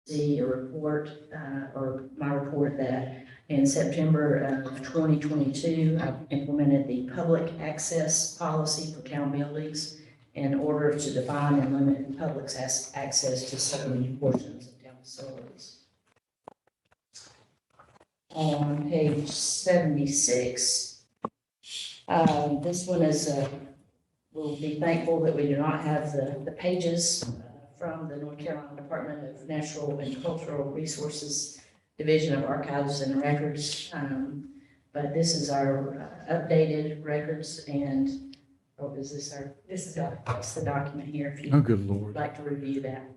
see a report, or my report, that in September of 2022, I implemented the public access policy for town buildings in order to define and limit the public's access to certain portions of town facilities. On page 76, this one is, we'll be thankful that we do not have the pages from the North Carolina Department of Natural and Cultural Resources Division of Archives and Records. But this is our updated records, and is this our? This is the document here. If you good Lord. would like to review that,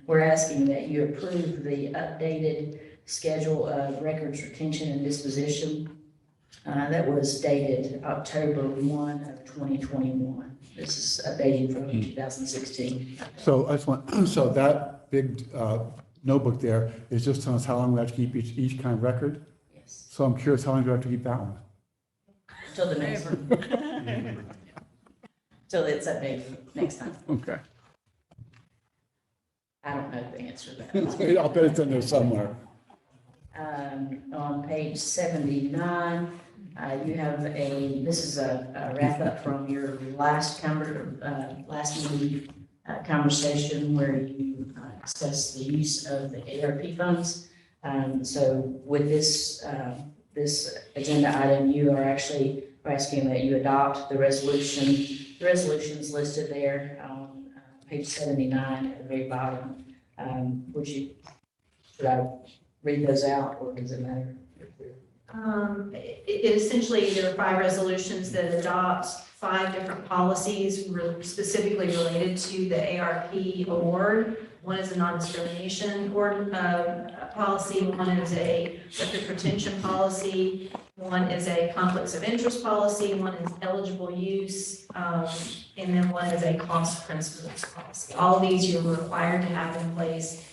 we're asking that you approve the updated schedule of records retention and disposition that was dated October 1 of 2021. This is updating from 2016. So I just want, so that big notebook there is just telling us how long we have to keep each kind of record. Yes. So I'm curious, how long do we have to keep that one? Until the next one. Till it's updated next time. Okay. I don't know the answer to that. I'll bet it's in there somewhere. On page 79, you have this is a wrap up from your last meeting conversation where you discussed the use of the ARP funds. So with this agenda item, you are actually asking that you adopt the resolution. The resolution's listed there on page 79 at the very bottom. Should I read those out, or does it matter? It essentially, there are 5 resolutions that adopt 5 different policies specifically related to the ARP award. One is a non-discrimination policy, one is a record retention policy, one is a conflicts of interest policy, one is eligible use, and then one is a cost principles policy. All of these you're required to have in place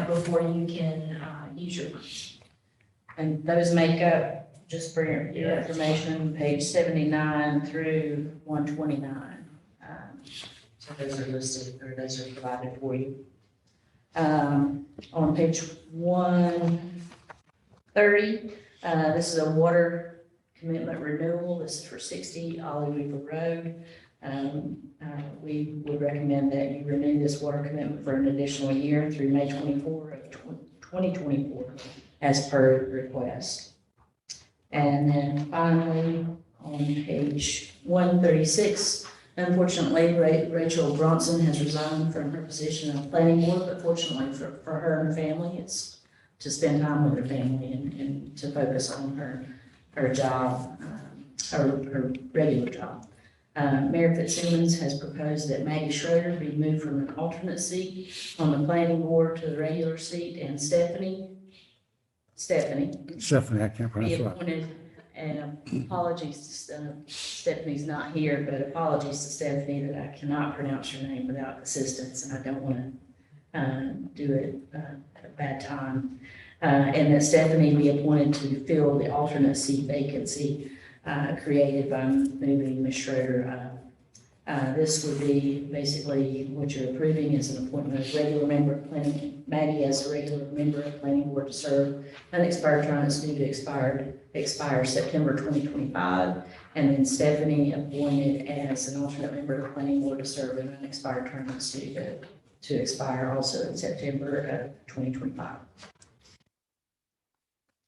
before you can use your funds. And those make up, just for your information, page 79 through 129. So those are listed, or those are provided for you. On page 130, this is a water commitment renewal. This is for 60 Weaverville Road. We would recommend that you renew this water commitment for an additional year through May 24 of 2024 as per request. And then finally, on page 136, unfortunately, Rachel Bronson has resigned from her position on the planning board, but fortunately for her and her family, it's to spend time with her family and to focus on her job, her regular job. Mayor Fitzsimmons has proposed that Maggie Schroeder be moved from an alternate seat on the planning board to the regular seat, and Stephanie, I can't pronounce be that. appointed. And apologies, Stephanie's not here, but apologies to Stephanie that I cannot pronounce your name without assistance, and I don't want to do it at a bad time. And that Stephanie be appointed to fill the alternate seat vacancy created by moving Ms. Schroeder. This would be basically what you're approving is an appointment of regular member of planning, Maggie as a regular member of planning board to serve unexpired terms due to expire September 2025, and then Stephanie appointed as an alternate member of planning board to serve an unexpired term that's due to expire also in September of 2025.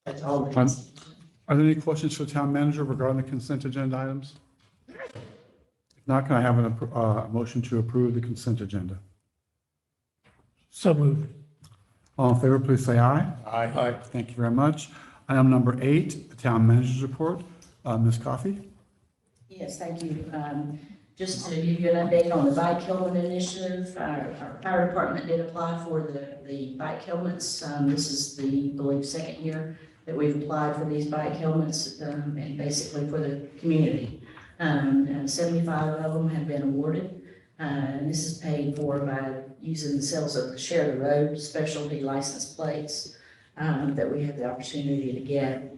That's all. Are there any questions for the town manager regarding the consent agenda items? If not, can I have a motion to approve the consent agenda? So moved. All in favor, please say aye. Aye. Thank you very much. Item number 8, the town manager's report. Ms. Coffey? Yes, thank you. Just to give you an update on the bike helmet initiative, our fire department did apply for the bike helmets. This is the, I believe, second year that we've applied for these bike helmets, and basically for the community. 75 of them have been awarded, and this is paid for by using the sales of the Share the Road specialty license plates that we have the opportunity to get.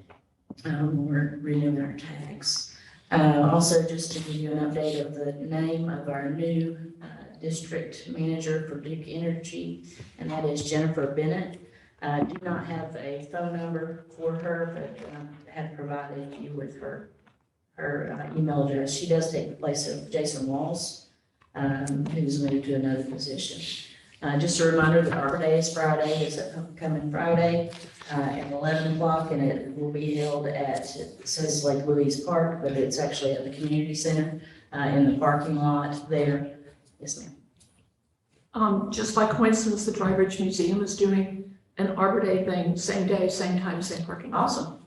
We're renewing our tags. Also, just to give you an update of the name of our new District Manager for Duke Energy, and that is Jennifer Bennett. Do not have a phone number for her, but have provided you with her email address. She does take the place of Jason Walls, who's moved to another position. Just a reminder that Arbor Day is Friday, it's coming Friday, at 11 o'clock, and it will be held at, it says Lake Louise Park, but it's actually at the community center, in the parking lot there. Yes, ma'am. Just by coincidence, the Dry Ridge Museum is doing an Arbor Day thing, same day, same time, same parking lot. Awesome.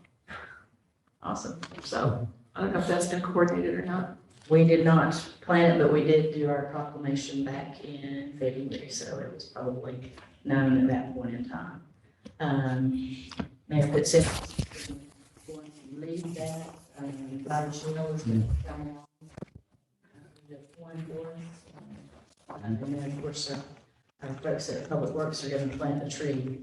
Awesome. So I don't know if that's been coordinated or not. We did not plan it, but we did do our proclamation back in February, so it was probably known at that point in time. Mayor Fitzgerald is going to lead that, Fire Shield is going to come along. The one for us. And then, of course, our folks at Public Works are going to plant a tree,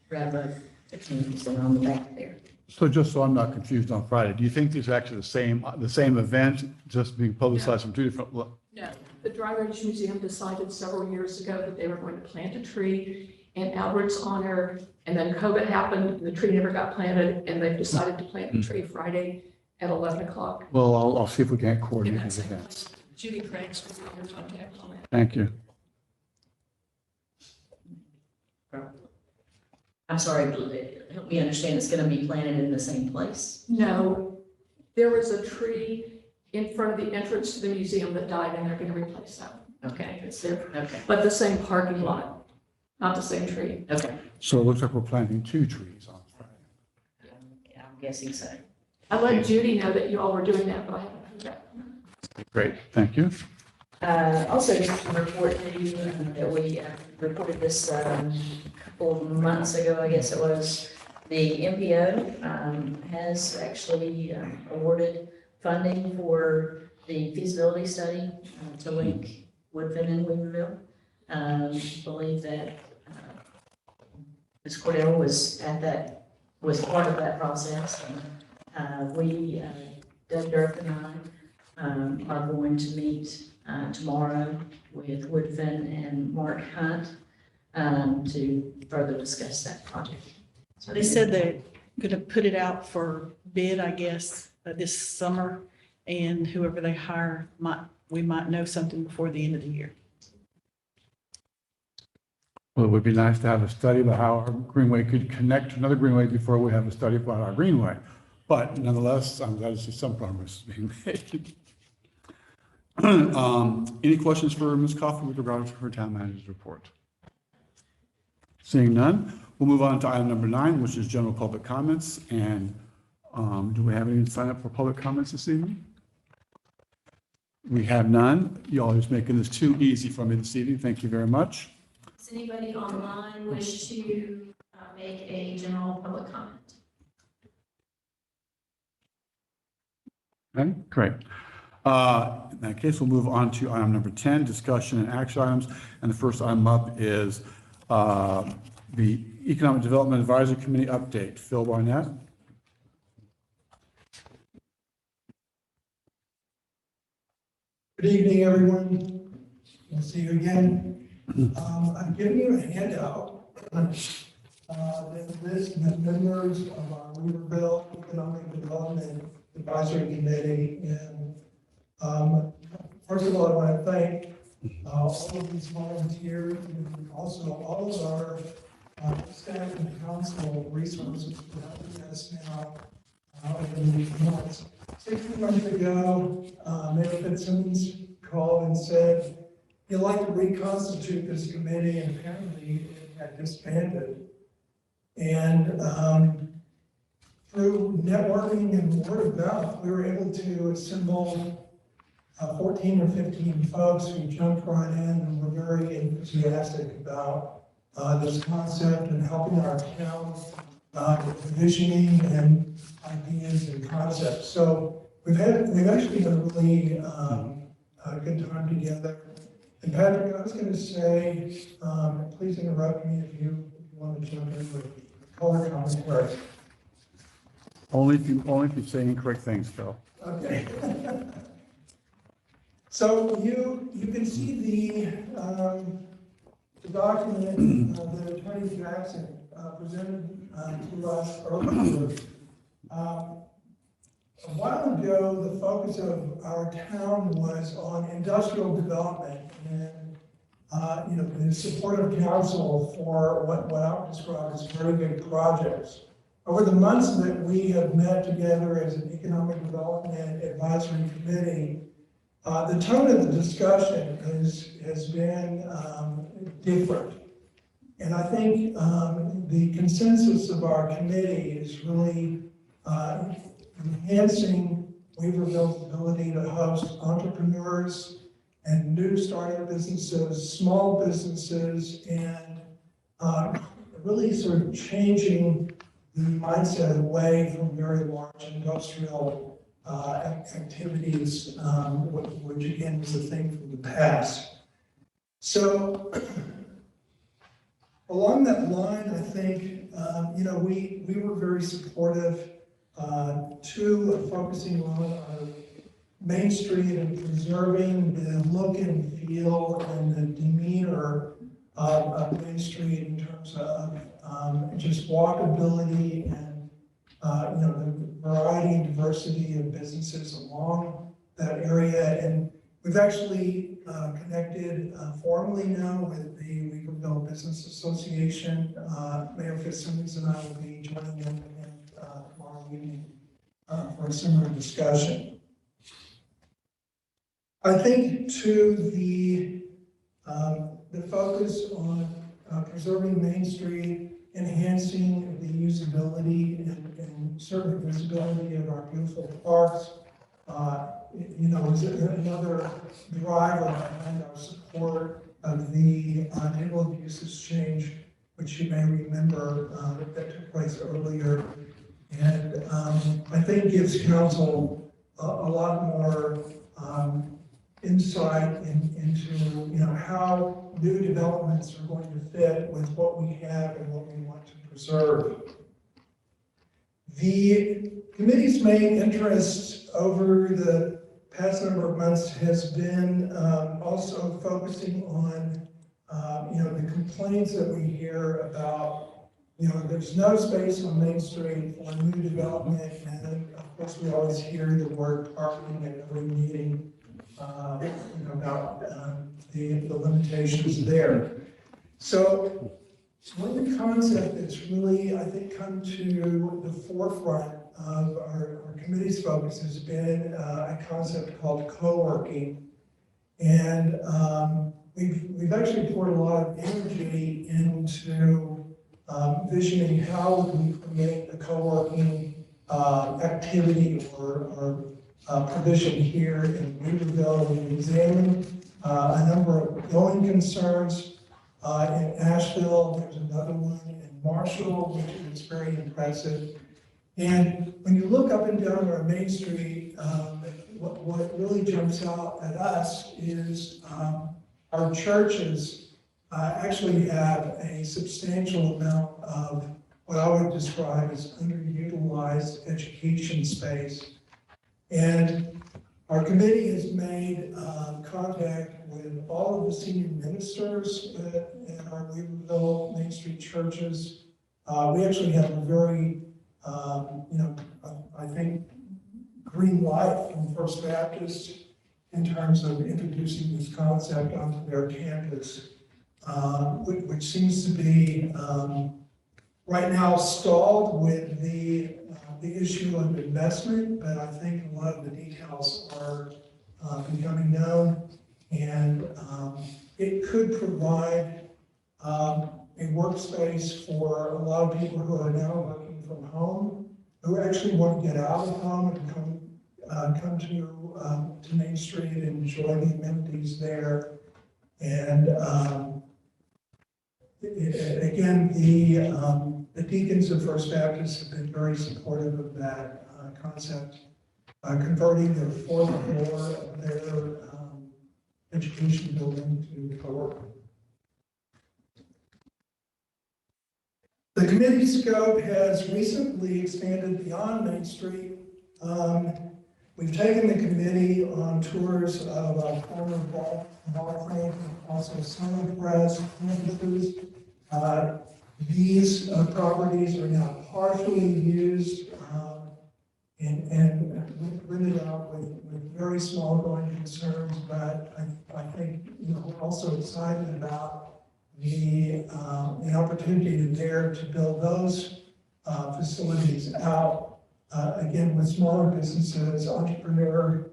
right above the community center on the back there. So just so I'm not confused on Friday, do you think these are actually the same event, just being publicized from two different? No, the Dry Ridge Museum decided several years ago that they were going to plant a tree in Albert's honor, and then COVID happened, and the tree never got planted, and they've decided to plant the tree Friday at 11 o'clock. Well, I'll see if we can't coordinate In that these same events. place. Judy Craig's will be your contact on that. Thank you. I'm sorry, help me understand, it's going to be planted in the same place? No, there was a tree in front of the entrance to the museum that died, and they're going to replace that one. Okay, It's there, okay, but the same parking lot, not the same tree. okay. So it looks like we're planting 2 trees on Friday. Yeah, I'm guessing so. I let Judy know that you all were doing that, but I haven't heard that. Great, thank you. Also, just to report to you that we reported this couple of months ago, I guess it was. The MPO has actually awarded funding for the feasibility study to link Woodfin and Weaverville. Believe that Ms. Cordell was part of that process. And we, Doug Durf and I, are going to meet tomorrow with Woodfin and Mark Hunt to further discuss that project. So They said they're going to put it out for bid, I guess, this summer, and whoever they hire we might know something before the end of the year. Well, it would be nice to have a study about how our greenway could connect to another greenway before we have a study about our greenway. But nonetheless, I'm glad to see some progress being made. Any questions for Ms. Coffey with regard to her town manager's report? Seeing none, we'll move on to item number 9, which is general public comments. And do we have any sign up for public comments this evening? We have none. Y'all are just making this too easy for me this evening. Thank you very much. Does anybody online wish to make a general public comment? Okay, great. In that case, we'll move on to item number 10, discussion and action items. And the first item up is the Economic Development Advisory Committee update. Phil Barnett. Good evening, everyone. Good to see you again. I'm giving you a handout that lists the members of our Weaverville Economic Development Advisory Committee. And first of all, I want to thank all of these volunteers and also all of our staff and council resources for helping us now in these months. 6 months ago, Mayor Fitzsimmons called and said he'd like to reconstitute this committee, and apparently it had disbanded. And through networking and word of mouth, we were able to assemble 14 or 15 folks who jumped right in and were very enthusiastic about this concept and helping our town with visioning and ideas and concepts. So we've actually had a really good time together. And Patrick, I was going to say, please interrupt me if you want to jump in with color commentary. Only if you say incorrect things, Phil. Okay. So you can see document that Attorney Jackson presented to us earlier. A while ago, the focus of our town was on industrial development and, the support of council for what I would describe as very big projects. Over the months that we have met together as an economic development advisory committee, the tone of the discussion has been different. And I think the consensus of our committee is really enhancing Weaverville's ability to host entrepreneurs and new startup businesses, small businesses, and really sort of changing the mindset away from very large industrial activities, which again was a thing from the past. So along that line, I think, we were very supportive to focusing on our Main Street and preserving the look and feel and the demeanor of Main Street in terms of just walkability and, the variety and diversity of businesses along that area. And we've actually connected formally now with the Weaverville Business Association. Mayor Fitzsimmons and I will be joining them tomorrow evening for a similar discussion. I think to the focus on preserving Main Street, enhancing the usability and certainly visibility of our beautiful parks, is another driver behind our support of the neighborhood uses change, which you may remember that took place earlier. And I think gives council a lot more insight into how new developments are going to fit with what we have and what we want to preserve. The committee's main interest over the past number of months has been also focusing on the complaints that we hear about there's no space on Main Street for new development, and then of course we always hear the word parking at every meeting. About the limitations there. So one concept that's really, I think, come to the forefront of our committee's focus has been a concept called co-working. And we've actually poured a lot of energy into visioning how we create a co-working activity or provision here in Weaverville. We examined a number of going concerns in Asheville. There's another one in Marshall, which is very impressive. And when you look up and down our Main Street, what really jumps out at us is our churches actually have a substantial amount of what I would describe as underutilized education space. And our committee has made contact with all of the senior ministers in our Weaverville Main Street churches. We actually have a very, I think, green light from First Baptist in terms of introducing this concept onto their campus, which seems to be right now stalled with the issue of investment, but I think a lot of the details are becoming known, and it could provide a workspace for a lot of people who are now working from home, who actually want to get out of home and come to Main Street and enjoy the amenities there. And again, the deacons of First Baptist have been very supportive of that concept, converting the fourth floor of their education building to co-working. The committee scope has recently expanded beyond Main Street. We've taken the committee on tours of our former ball plant, also Summer Press campuses. These properties are now partially used and rented out with very small going concerns, but I think, you know, we're also excited about the opportunity there to build those facilities out, again, with smaller businesses, entrepreneur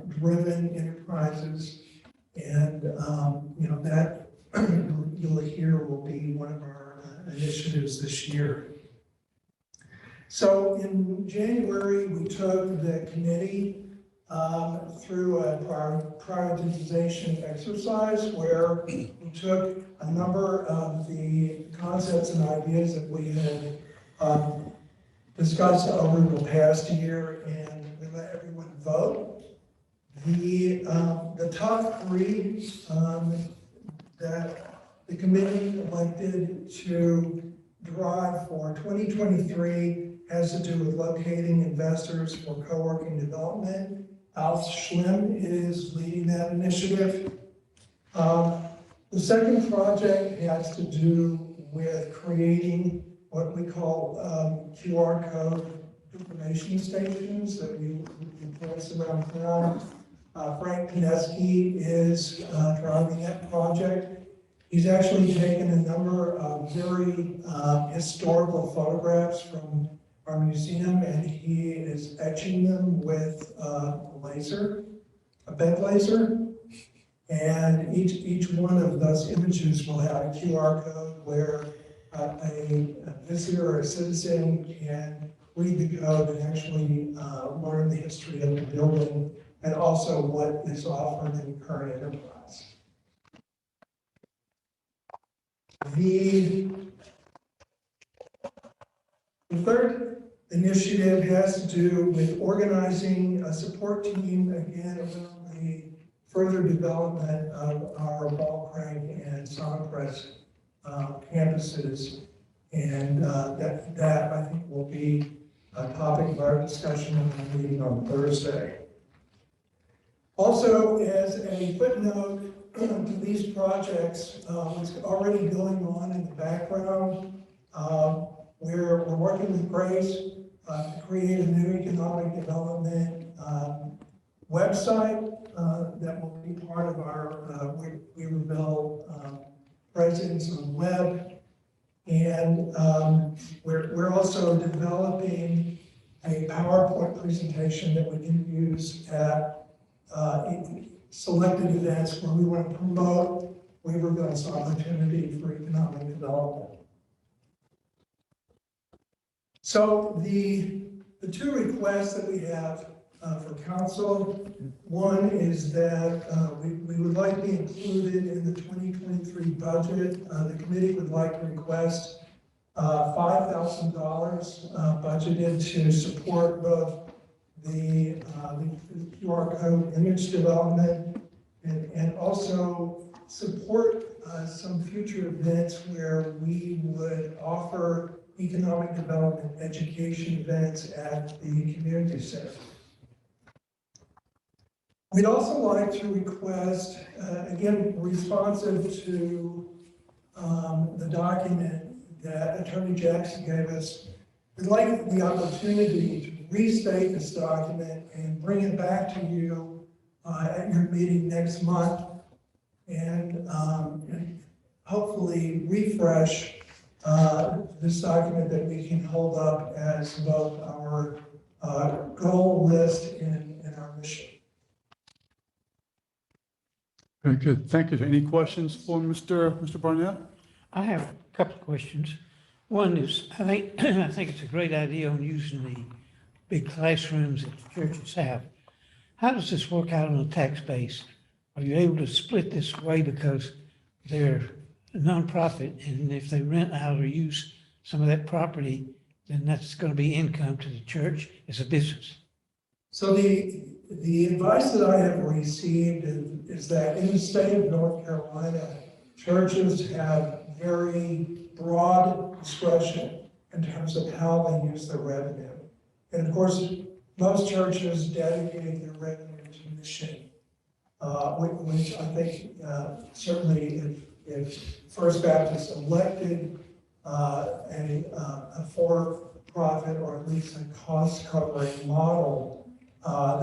driven enterprises, and, you know, that you'll hear will be one of our initiatives this year. So in January, we took the committee through a prioritization exercise where we took a number of the concepts and ideas that we had discussed over the past year, and we let everyone vote. The top three that the committee elected to drive for 2023 has to do with locating investors for co-working development. Alf Schlim is leading that initiative. The second project has to do with creating what we call QR code information stations that we place around town. Frank Pineski is driving that project. He's actually taken a number of very historical photographs from our museum, and he is etching them with a bed laser. And each one of those images will have a QR code where a visitor or a citizen can read the code and actually learn the history of the building and also what is offered in the current enterprise. The third initiative has to do with organizing a support team, again, around the further development of our Ball Crank and Sonic Press campuses. And that I think will be a topic of our discussion in the meeting on Thursday. Also, as a footnote to these projects, what's already going on in the background, we're working with Grace to create a new economic development website that will be part of our Weaverville presence on the web. And we're also developing a PowerPoint presentation that we can use at selected events where we want to promote Weaverville's opportunity for economic development. So the two requests that we have for council, one is that we would like to be included in the 2023 budget. The committee would like to request $5,000 budgeted to support both the QR code image development and also support some future events where we would offer economic development education events at the community center. We'd also like to request, again, responsive to the document that Attorney Jackson gave us, we'd like the opportunity to restate this document and bring it back to you at your meeting next month and hopefully refresh this document that we can hold up as both our goal list and our mission. Very good. Thank you. Any questions for Mr. Barnett? I have a couple of questions. One is, I think it's a great idea on using the big classrooms that the churches have. How does this work out on a tax base? Are you able to split this way because they're a nonprofit, and if they rent out or use some of that property, then that's going to be income to the church as a business? So the advice that I have received is that in the state of North Carolina, churches have very broad discretion in terms of how they use their revenue. And of course, most churches dedicate their revenue to mission, which I think certainly if First Baptist elected a for-profit or at least a cost-covering model,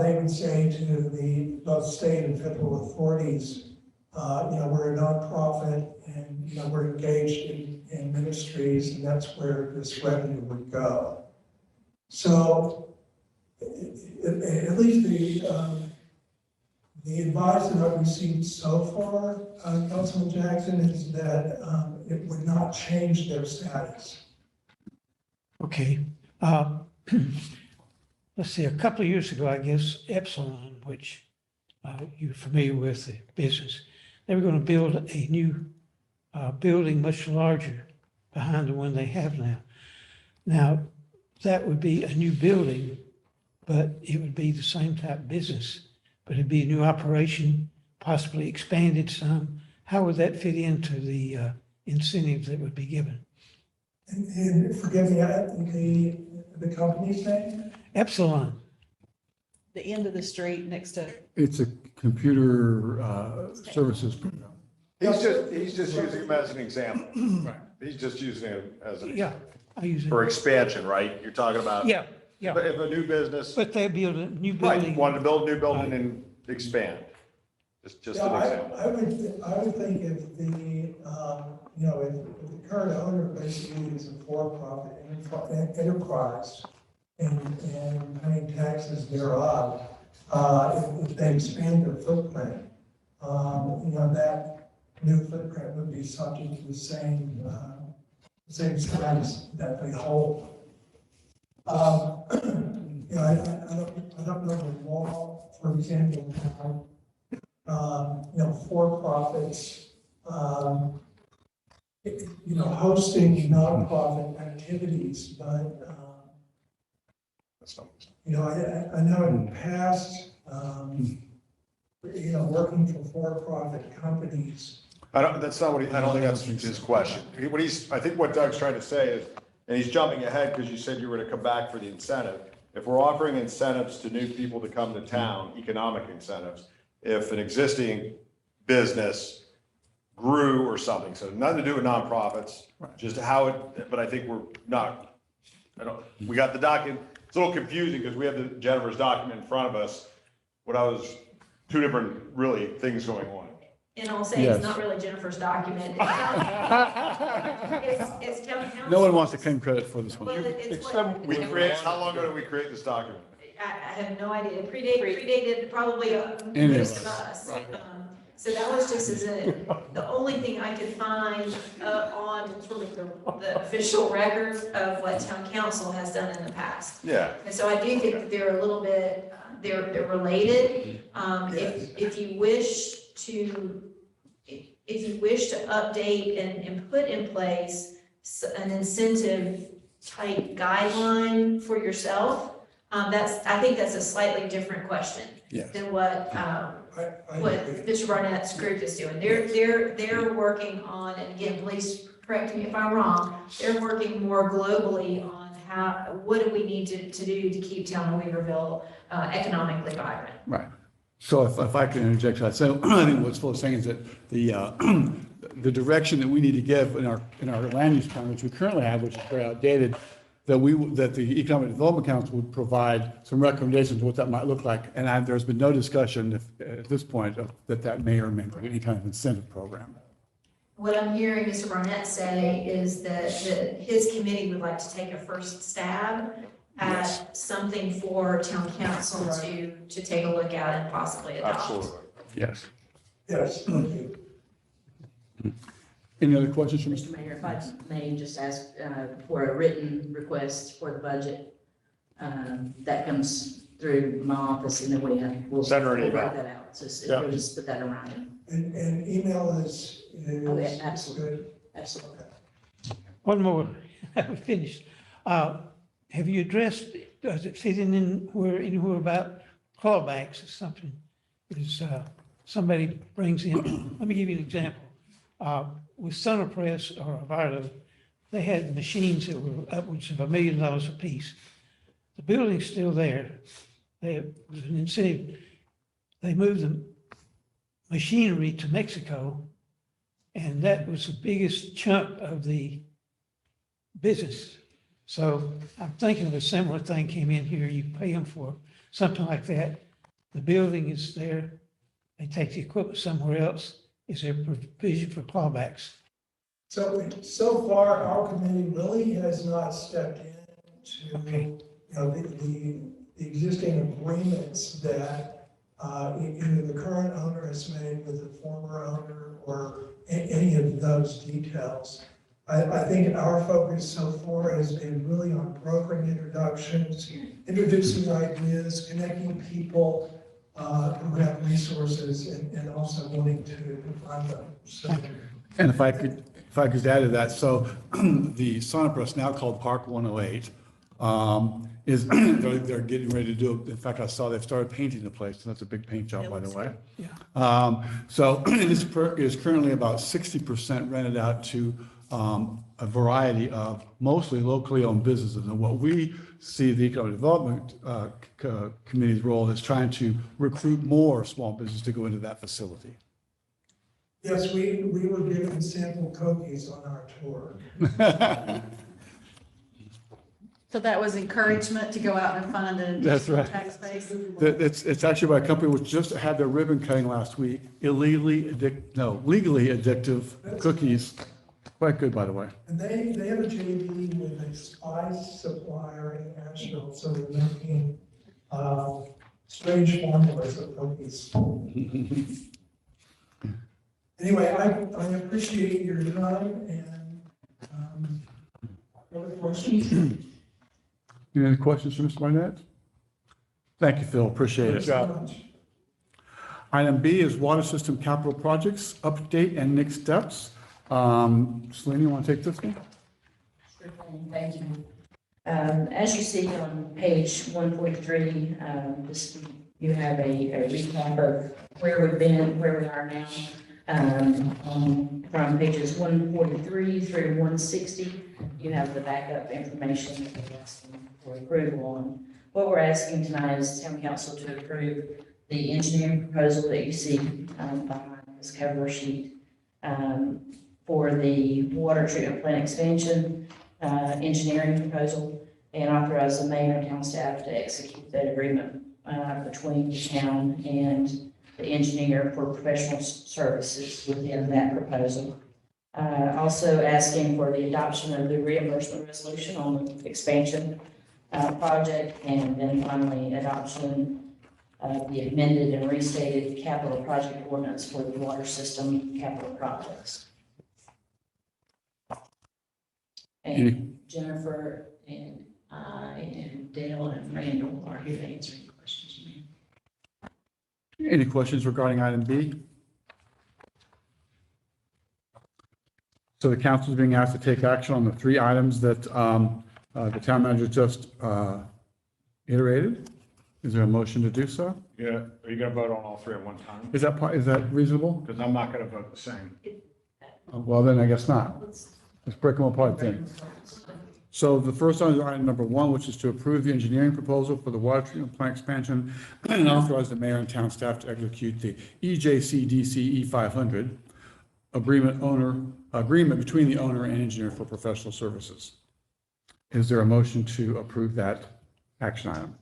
they would say to the both state and federal authorities, we're a nonprofit and, we're engaged in ministries, and that's where this revenue would go. So at least the advice that I've received so far, Councilman Jackson, is that it would not change their status. Okay. Let's see, a couple of years ago, I guess, Epsilon, which you're familiar with the business, they were going to build a new building much larger behind the one they have now. Now, that would be a new building, but it would be the same type of business, but it'd be a new operation, possibly expanded some. How would that fit into the incentives that would be given? And forgive me, the company's name? Epsilon. The end of the street next to, It's a computer services program. He's just using him as an example. Right. He's just using it as an, Yeah, I use it. for expansion, right? You're talking about. Yeah, yeah. But if a new business, But they build a new right, building. wanted to build a new building and expand. Just Yeah, an example. I would think if the, if the current owner basically is a for-profit enterprise and paying taxes thereof, if they expand their footprint, that new footprint would be subject to the same status that they hold. I don't know the law, for example, for-profits, hosting nonprofit activities, but, I know in the past, working for for-profit companies. That's not what I don't think that's his question. I think what Doug's trying to say is, and he's jumping ahead because you said you were to come back for the incentive. If we're offering incentives to new people to come to town, economic incentives, if an existing business grew or something, so nothing to do with nonprofits, just how it, but I think we're not, we got the document, it's a little confusing because we have Jennifer's document in front of us. Two different really things going on. And I'll say it's not really Jennifer's document. It's town council. No one wants to claim credit for this one. Well, it's what, How long ago did we create this document? I have no idea. It predated probably Any of most of us. So that was just the only thing I could find on sort of the official record of what town council has done in the past. Yeah. And so I do think that they're a little bit, they're related. If you wish to update and put in place an incentive type guideline for yourself, I think that's a slightly different question Yes. than what Mr. Barnett's group is doing. They're working on, and again, please correct me if I'm wrong, they're working more globally on what do we need to do to keep town of Weaverville economically vibrant. Right. So if I can interject, I think what's Phil's saying is that the direction that we need to give in our land use plan, which we currently have, which is very outdated, that the Economic Development Council would provide some recommendations of what that might look like. And there's been no discussion at this point that may or may not be any kind of incentive program. What I'm hearing Mr. Barnett say is that his committee would like to take a first stab at something for town council to take a look at and possibly adopt. Absolutely. Yes. Yes, thank you. Any other questions from Mr. Mayor, if I may just ask for a written request for the budget, that comes through my office, and then we'll Send her an we'll email. write that out. So Yeah. we'll just put that around. And email is Oh, yeah, absolutely. good. Absolutely. One more, I'm finished. Have you addressed, does it fit anywhere about clawbacks or something? Is somebody brings in, let me give you an example. With Centerpress or Avardo, they had machines that were upwards of $1 million a piece. The building's still there, there was an incentive. They moved the machinery to Mexico, and that was the biggest chunk of the business. So I'm thinking of a similar thing came in here, you pay them for something like that. The building is there, they take the equipment somewhere else. Is there provision for clawbacks? So far, our committee really has not stepped into, Okay. the existing agreements that either the current owner has made with the former owner or any of those details. I think our focus so far has been really on brokering introductions, introducing ideas, connecting people who have resources and also wanting to fund them. So, And if I could add to that, so the Sonnepress, now called Park 108, is, they're getting ready to do, in fact, I saw they've started painting the place, and that's a big paint job, by the way. So it is currently about 60% rented out to a variety of mostly locally owned businesses. And what we see the Economic Development Committee's role is trying to recruit more small business to go into that facility. yes, we were given sample cookies on our tour. So that was encouragement to go out and find a That's right. tax base? It's actually by a company which just had their ribbon cutting last week, legally addictive cookies. Quite good, by the way. And they have a JV with a spice supplier in Nashville, so they're making strange formulas of cookies. Anyway, I appreciate your time and other questions. Any questions for Mr. Barnett? Thank you, Phil. Appreciate it. Item B is water system capital projects, update and next steps. Selena, you want to take this one? Sure thing. Thank you. As you see on page 143, you have a recap of where we've been, where we are now. From pages 143 through 160, you have the backup information that we're asking for approval on. What we're asking tonight is town council to approve the engineering proposal that you see behind this cover sheet for the water treatment plant expansion engineering proposal, and authorize the mayor and town staff to execute that agreement between the town and the engineer for professional services within that proposal. Also asking for the adoption of the reimbursement resolution on the expansion project, and then finally adoption of the amended and restated capital project ordinance for the water system capital projects. And Jennifer and I and Dale and Randall are here to answer any questions you may have. Any questions regarding item B? So the council is being asked to take action on the three items that the town manager just iterated. Is there a motion to do so? Yeah, are you gonna vote on all three at one time? Is that reasonable? Because I'm not gonna vote the same. Well, then I guess not. Let's break them apart then. So the first one is item number 1, which is to approve the engineering proposal for the water treatment plant expansion and authorize the mayor and town staff to execute the EJCDC E500 agreement between the owner and engineer for professional services. Is there a motion to approve that action item?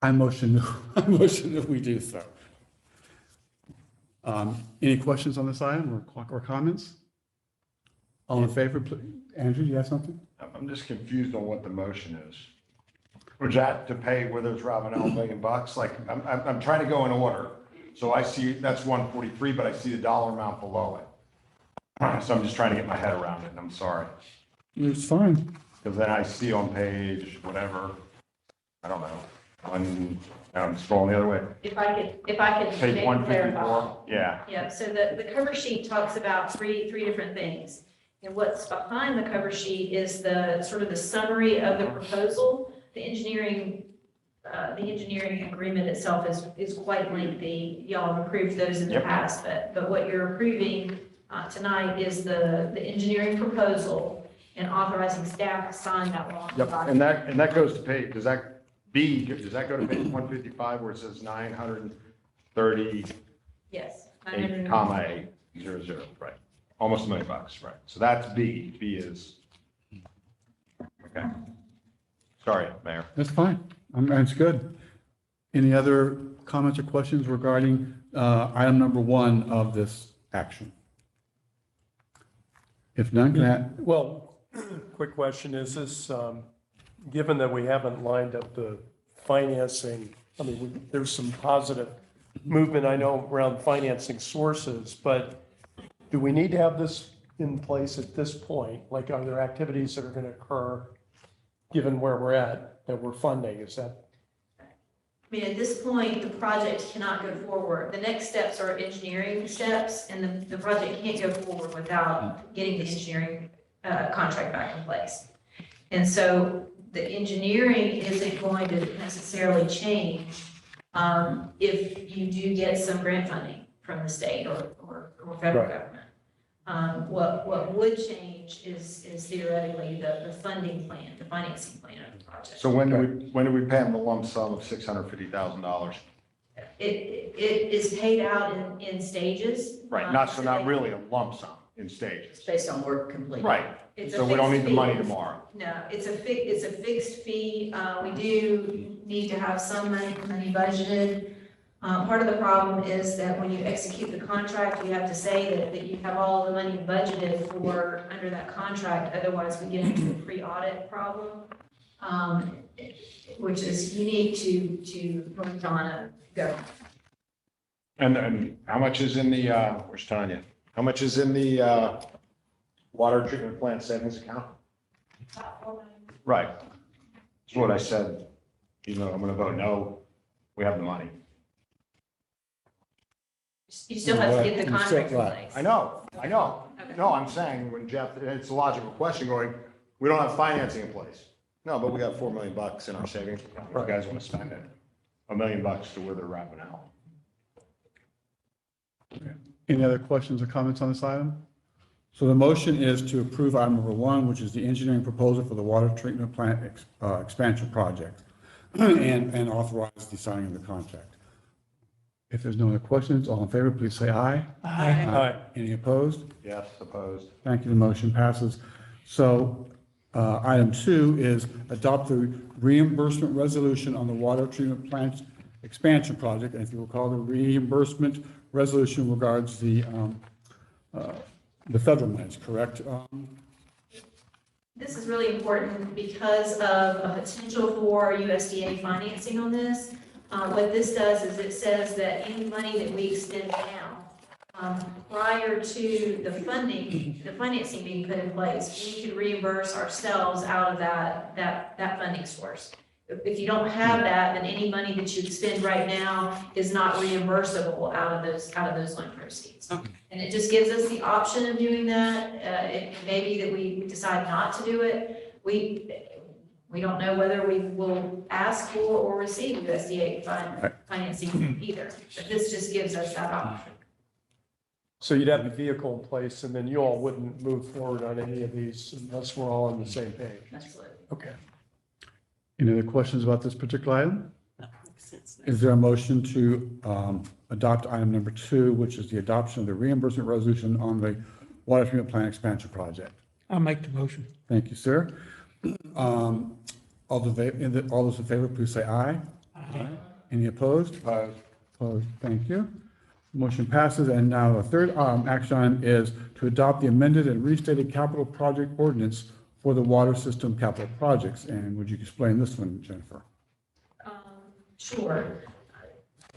I motion that we do so. Any questions on this item or comments? All in favor, please. Andrew, you have something? I'm just confused on what the motion is. Was that to pay Withers Ravenel $1 million? Like, I'm trying to go in order. So I see that's 143, but I see the dollar amount below it. So I'm just trying to get my head around it, and I'm sorry. It's fine. Because then I see on page, whatever, I don't know, I'm scrolling the other way. If I could Page maybe 154, clarify. yeah. Yeah, so the cover sheet talks about three different things. And what's behind the cover sheet is the sort of the summary of the proposal. The engineering agreement itself is quite lengthy. Y'all have approved those in the Yep. past, but what you're approving tonight is the engineering proposal. and authorizing staff to sign that law. Yep, and that goes to page, does that go to page 155 where it says 938, Yes. comma 800, right? Almost $1 million, right? So that's B. B is, okay. Sorry, Mayor. That's fine. That's good. Any other comments or questions regarding item number 1 of this action? If none, can I, Well, quick question, is this, given that we haven't lined up the financing, I mean, there's some positive movement, I know, around financing sources, but do we need to have this in place at this point? Like, are there activities that are going to occur, given where we're at, that we're funding? Is that? I mean, at this point, the project cannot go forward. The next steps are engineering steps, and the project can't go forward without getting the engineering contract back in place. And so the engineering isn't going to necessarily change if you do get some grant funding from the state or federal Right. government. What would change is theoretically the funding plan, the financing plan of the project. So when do we pay them the lump sum of $650,000? It is paid out in stages. Right, not really a lump sum, in stages. It's based on work completed. Right, It's a so we don't need fixed the money fee. tomorrow. No, it's a fixed fee. We do need to have some money budgeted. Part of the problem is that when you execute the contract, you have to say that you have all the money budgeted for under that contract. Otherwise, we get into a pre-audit problem, which is unique to North Carolina government. And how much is in the, where's Tanya? How much is in the water treatment plant savings account? Right. That's what I said. Even though I'm going to vote no, we have the money. You still have to get the You still- contract in right. place. I know. Okay. No, I'm saying when Jeff, it's a logical question going, we don't have financing in place. No, but we got $4 million in our savings account. If you guys want to spend it, $1 million to where they're wrapping out. any other questions or comments on this item? So the motion is to approve item number 1, which is the engineering proposal for the water treatment plant expansion project, and authorize the signing of the contract. If there's no other questions, all in favor, please say aye. Aye. Any opposed? Yes, opposed. Thank you, the motion passes. So item 2 is adopt the reimbursement resolution on the water treatment plant expansion project. And if you recall, the reimbursement resolution regards the federal monies, correct? This is really important because of a potential for USDA financing on this. What this does is it says that any money that we extend now, prior to the financing being put in place, we could reimburse ourselves out of that funding source. If you don't have that, then any money that you expend right now is not reimbursable out of those loan proceeds. Okay. And it just gives us the option of doing that. It may be that we decide not to do it. We don't know whether we will ask for or receive USDA financing either, but this just gives us that option. So you'd have the vehicle in place, and then you all wouldn't move forward on any of these unless we're all on the same page? Absolutely. Okay. Any other questions about this particular item? No, makes sense. Is there a motion to adopt item number 2, which is the adoption of the reimbursement resolution on the water treatment plant expansion project? I'll make the motion. Thank you, sir. All those in favor, please say aye. Aye. Any opposed? Opposed. Opposed, thank you. Motion passes, and now the third action item is to adopt the amended and restated capital project ordinance for the water system capital projects. And would you explain this one, Jennifer? Sure.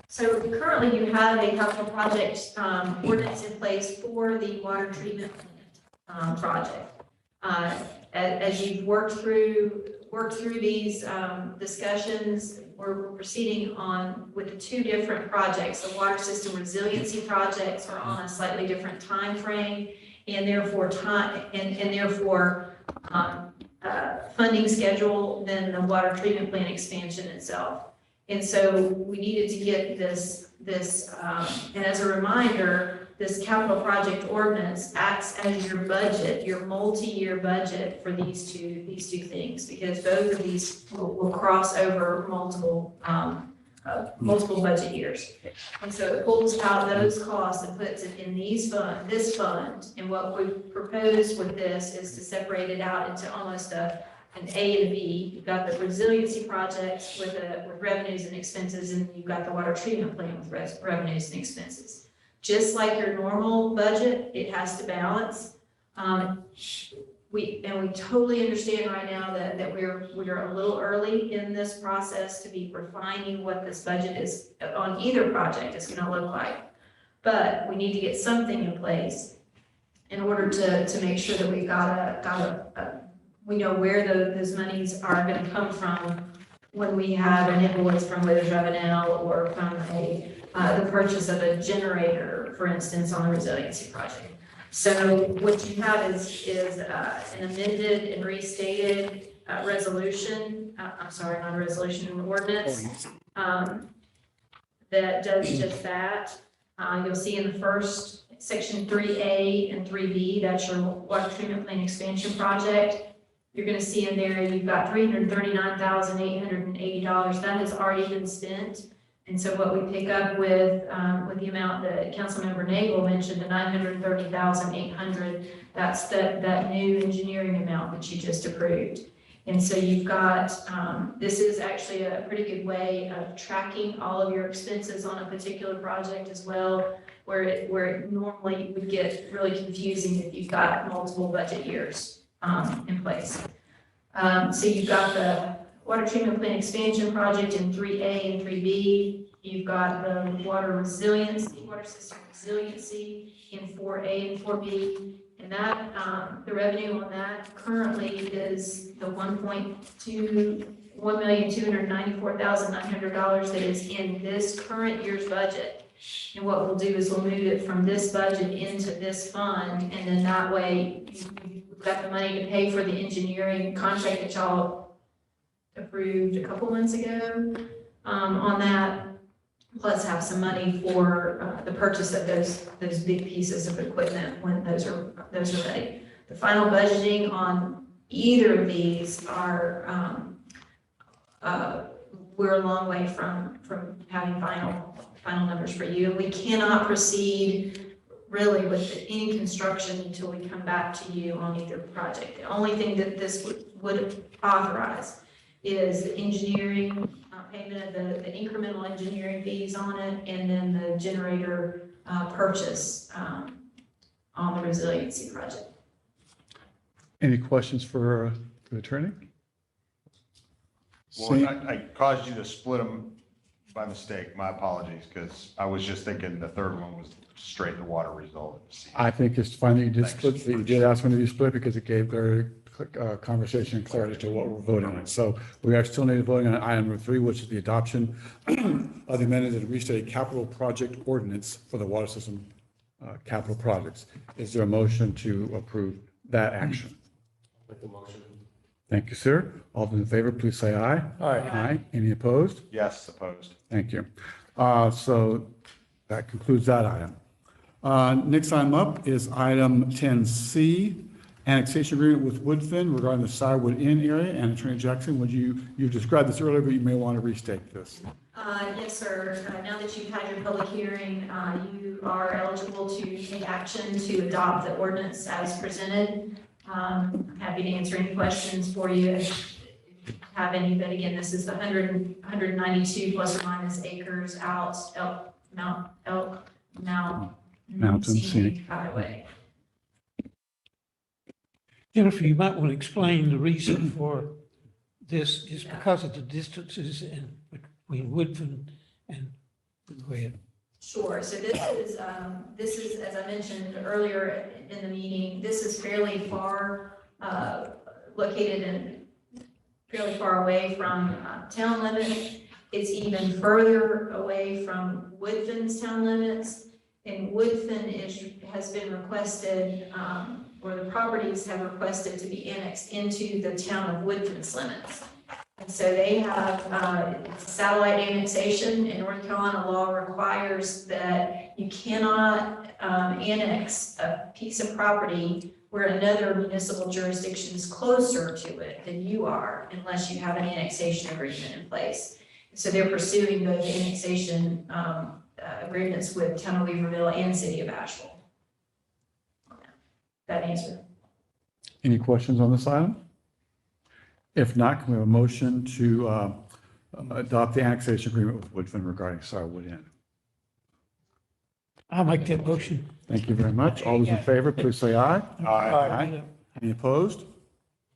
So currently you have a capital project ordinance in place for the water treatment plant project. As you've worked through these discussions, we're proceeding on with the 2 different projects. The water system resiliency projects are on a slightly different time frame, and therefore funding schedule than the water treatment plant expansion itself. And so we needed to get this, and as a reminder, this capital project ordinance acts as your budget, your multi-year budget for these two things, because both of these will cross over multiple budget years. And so it pulls out those costs and puts it in this fund, and what we propose with this is to separate it out into almost an A and a B. You've got the resiliency projects with revenues and expenses, and you've got the water treatment plant with revenues and expenses. Just like your normal budget, it has to balance. We totally understand right now that we're a little early in this process to be refining what this budget is on either project is gonna look like. But we need to get something in place in order to make sure that we've we know where those monies are gonna come from when we have an invoice from Weaverville or from the purchase of a generator, for instance, on the resiliency project. So what you have is an amended and restated resolution, I'm sorry, not a resolution, an ordinance, that does just that. You'll see in the first section 3A and 3B, that's your water treatment plant expansion project. You're gonna see in there, you've got $339,880. That has already been spent. And so what we pick up with the amount that Councilmember Nagel mentioned, the $930,800, that's that new engineering amount that you just approved. And so you've got, this is actually a pretty good way of tracking all of your expenses on a particular project as well, where it normally would get really confusing if you've got multiple budget years in place. So you've got the water treatment plant expansion project in 3A and 3B. You've got the water system resiliency in 4A and 4B. And that, the revenue on that currently is the $1,294,900 that is in this current year's budget. And what we'll do is we'll move it from this budget into this fund, and then that way you've got the money to pay for the engineering contract that y'all approved a couple months ago on that, plus have some money for the purchase of those big pieces of equipment when those are ready. The final budgeting on either of these are we're a long way from having final numbers for you. We cannot proceed really with any construction until we come back to you on either project. The only thing that this would authorize is the engineering payment of the incremental engineering fees on it, and then the generator purchase on the resiliency project. Any questions for the attorney? Well, I caused you to split them by mistake. My apologies, because I was just thinking the third one was straight to water result. I think it's fine that you did split, that you did ask them to be split because it gave very conversation and clarity to what we're voting on. So we are still need to vote on item number 3, which is the adoption of the amended and restated capital project ordinance for the water system capital projects. Is there a motion to approve that action? Make the motion. Thank you, sir. All those in favor, please say aye. Aye. Aye. Any opposed? Yes, opposed. Thank you. So that concludes that item. Next item up is item 10C, annexation agreement with Woodfin regarding the Sirewood Inn area. And Attorney Jackson, you described this earlier, but you may want to restate this. Yes, sir. Now that you've had your public hearing, you are eligible to take action to adopt the ordinance as presented. I'm happy to answer any questions for you if you have any, but again, this is the 192 plus or minus acres out Mountain Scenic Highway. Jennifer, you might want to explain the reason for this is because of the distances between Woodfin and, go ahead. Sure. So this is, as I mentioned earlier in the meeting, this is fairly far, located and fairly far away from town limits. It's even further away from Woodfin's town limits. And Woodfin has been requested, or the properties have requested to be annexed into the town of Woodfin's limits. And so they have, it's satellite annexation. In North Carolina, law requires that you cannot annex a piece of property where another municipal jurisdiction is closer to it than you are, unless you have an annexation agreement in place. So they're pursuing those annexation agreements with Town of Weaverville and City of Asheville. That answer. Any questions on this item? If not, can we have a motion to adopt the annexation agreement with Woodfin regarding Starwood Inn? I'll make that motion. Thank you very much. All those in favor, please say aye. Aye. Any opposed?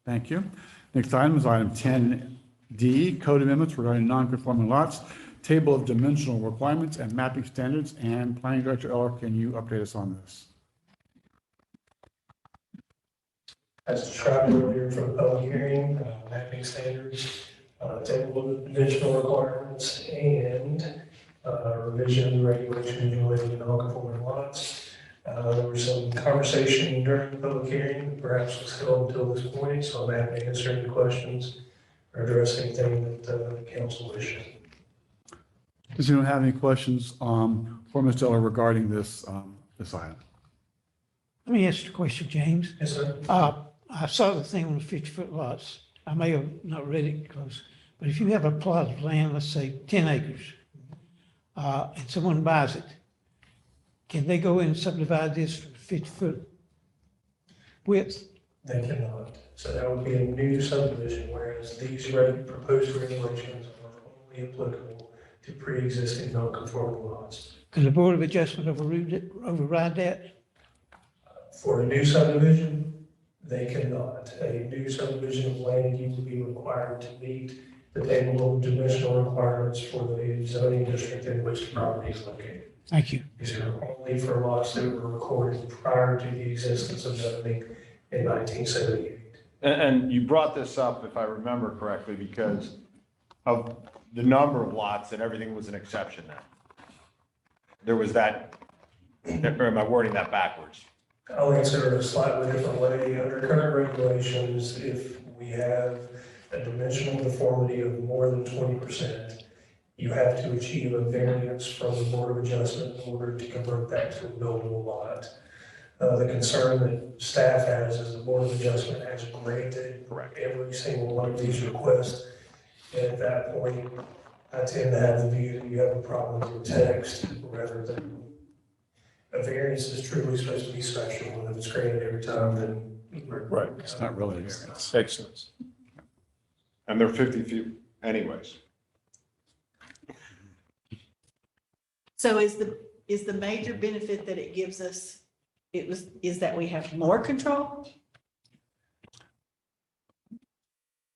Thank you. Next item is item 10D, code amendments regarding non-conforming lots, table of dimensional requirements and mapping standards. And Planning Director Eller, can you update us on this? As described earlier from the public hearing, mapping standards, table of dimensional requirements, and revision regulations related to non-conforming lots. There was some conversation during the public hearing, perhaps was held until this point, so I'm happy to answer any questions or address anything that the council wishes. Does anyone have any questions for Mr. Eller regarding this item? Let me ask you a question, James. Yes, sir. I saw the thing on the 50-foot lots. I may have not read it close, but if you have a plot of land, let's say 10 acres, and someone buys it, can they go in and subdivide this for 50-foot width? They cannot. So that would be a new subdivision, whereas these proposed regulations are only applicable to pre-existing non-conforming lots. Can the Board of Adjustment override that? For a new subdivision, they cannot. A new subdivision of land, you would be required to meet the table of dimensional requirements for the zoning district in which the property is located. Thank you. These are only for lots that were recorded prior to the existence of zoning in 1978. And you brought this up, if I remember correctly, because of the number of lots and everything was an exception then. There was that, or am I wording that backwards? I'll answer it a slightly different way. Under current regulations, if we have a dimensional deformity of more than 20%, you have to achieve a variance from the Board of Adjustment in order to convert that to a buildable lot. The concern that staff has is the Board of Adjustment has granted every single one of these requests. And at that point, I tend to have the view that you have a problem with text rather than a variance is truly supposed to be special, and if it's granted every time, then. Right. It's not really a variance. Makes sense. And they're 50 feet anyways. So is the major benefit that it gives us, is that we have more control?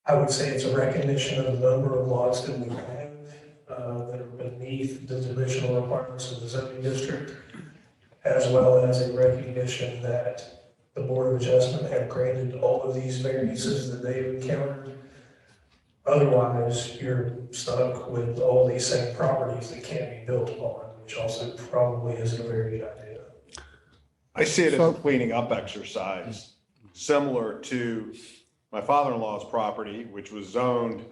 I would say it's a recognition of the number of lots that we have that are beneath the dimensional requirements of the zoning district, as well as a recognition that the Board of Adjustment have granted all of these variances that they've encountered. Otherwise, you're stuck with all these same properties that can't be built upon, which also probably isn't a very good idea. I see it as a cleaning up exercise, similar to my father-in-law's property, which was zoned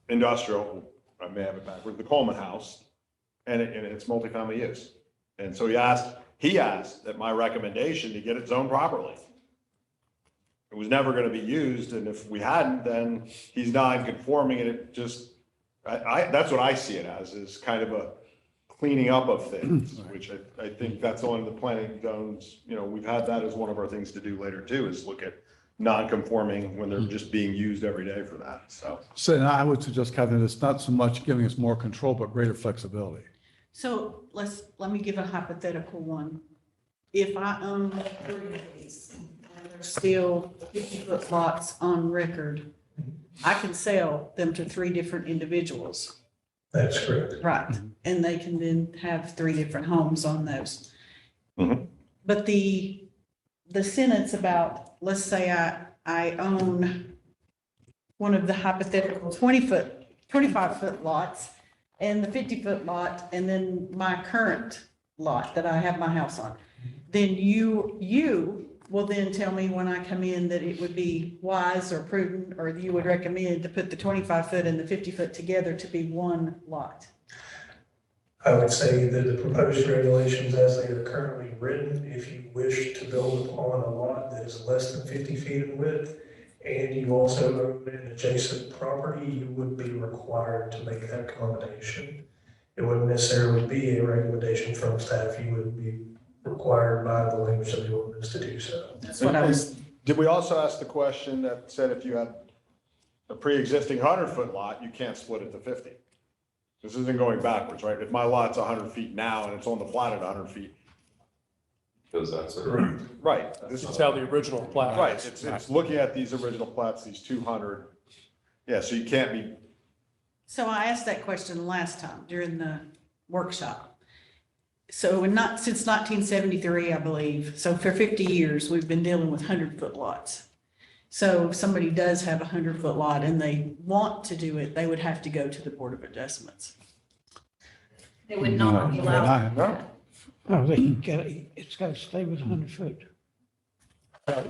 industrial, I may have it backwards, the Coleman House, and it's multifamily use. And so he asked that my recommendation to get it zoned properly. It was never going to be used, and if we hadn't, then he's non-conforming, and it just, that's what I see it as, is kind of a cleaning up of things, which I think that's one of the planning zones, we've had that as one of our things to do later too, is look at non-conforming when they're just being used every day for that, so. So and I would suggest, Kevin, it's not so much giving us more control, but greater flexibility. So let me give a hypothetical one. If I own 3 of these and there's still 50-foot lots on record, I can sell them to 3 different individuals. That's correct. Right, and they can then have 3 different homes on those. Mhm. But the sentence about, let's say I own one of the hypothetical 25-foot lots and the 50-foot lot, and then my current lot that I have my house on, then you well, then tell me when I come in that it would be wise or prudent, or you would recommend to put the 25-foot and the 50-foot together to be one lot. I would say that the proposed regulations as they are currently written, if you wish to build upon a lot that is less than 50 feet in width, and you also own an adjacent property, you would be required to make that accommodation. It wouldn't necessarily be a recommendation from staff, you would be required by the language of the ordinance to do so. That's what I was, Did we also ask the question that said if you had a pre-existing 100-foot lot, you can't split it to 50? This isn't going backwards, right? If my lot's 100 feet now and it's on the plat at 100 feet, Because that's a. right. This It's is how the original plat. right. It's looking at these original plats, these 200. Yeah, so you can't be, so I asked that question last time during the workshop. So since 1973, I believe, so for 50 years, we've been dealing with 100-foot lots. So if somebody does have a 100-foot lot and they want to do it, they would have to go to the Board of Adjustments. They would not be allowed. no. Oh, it's got to stay with 100 foot.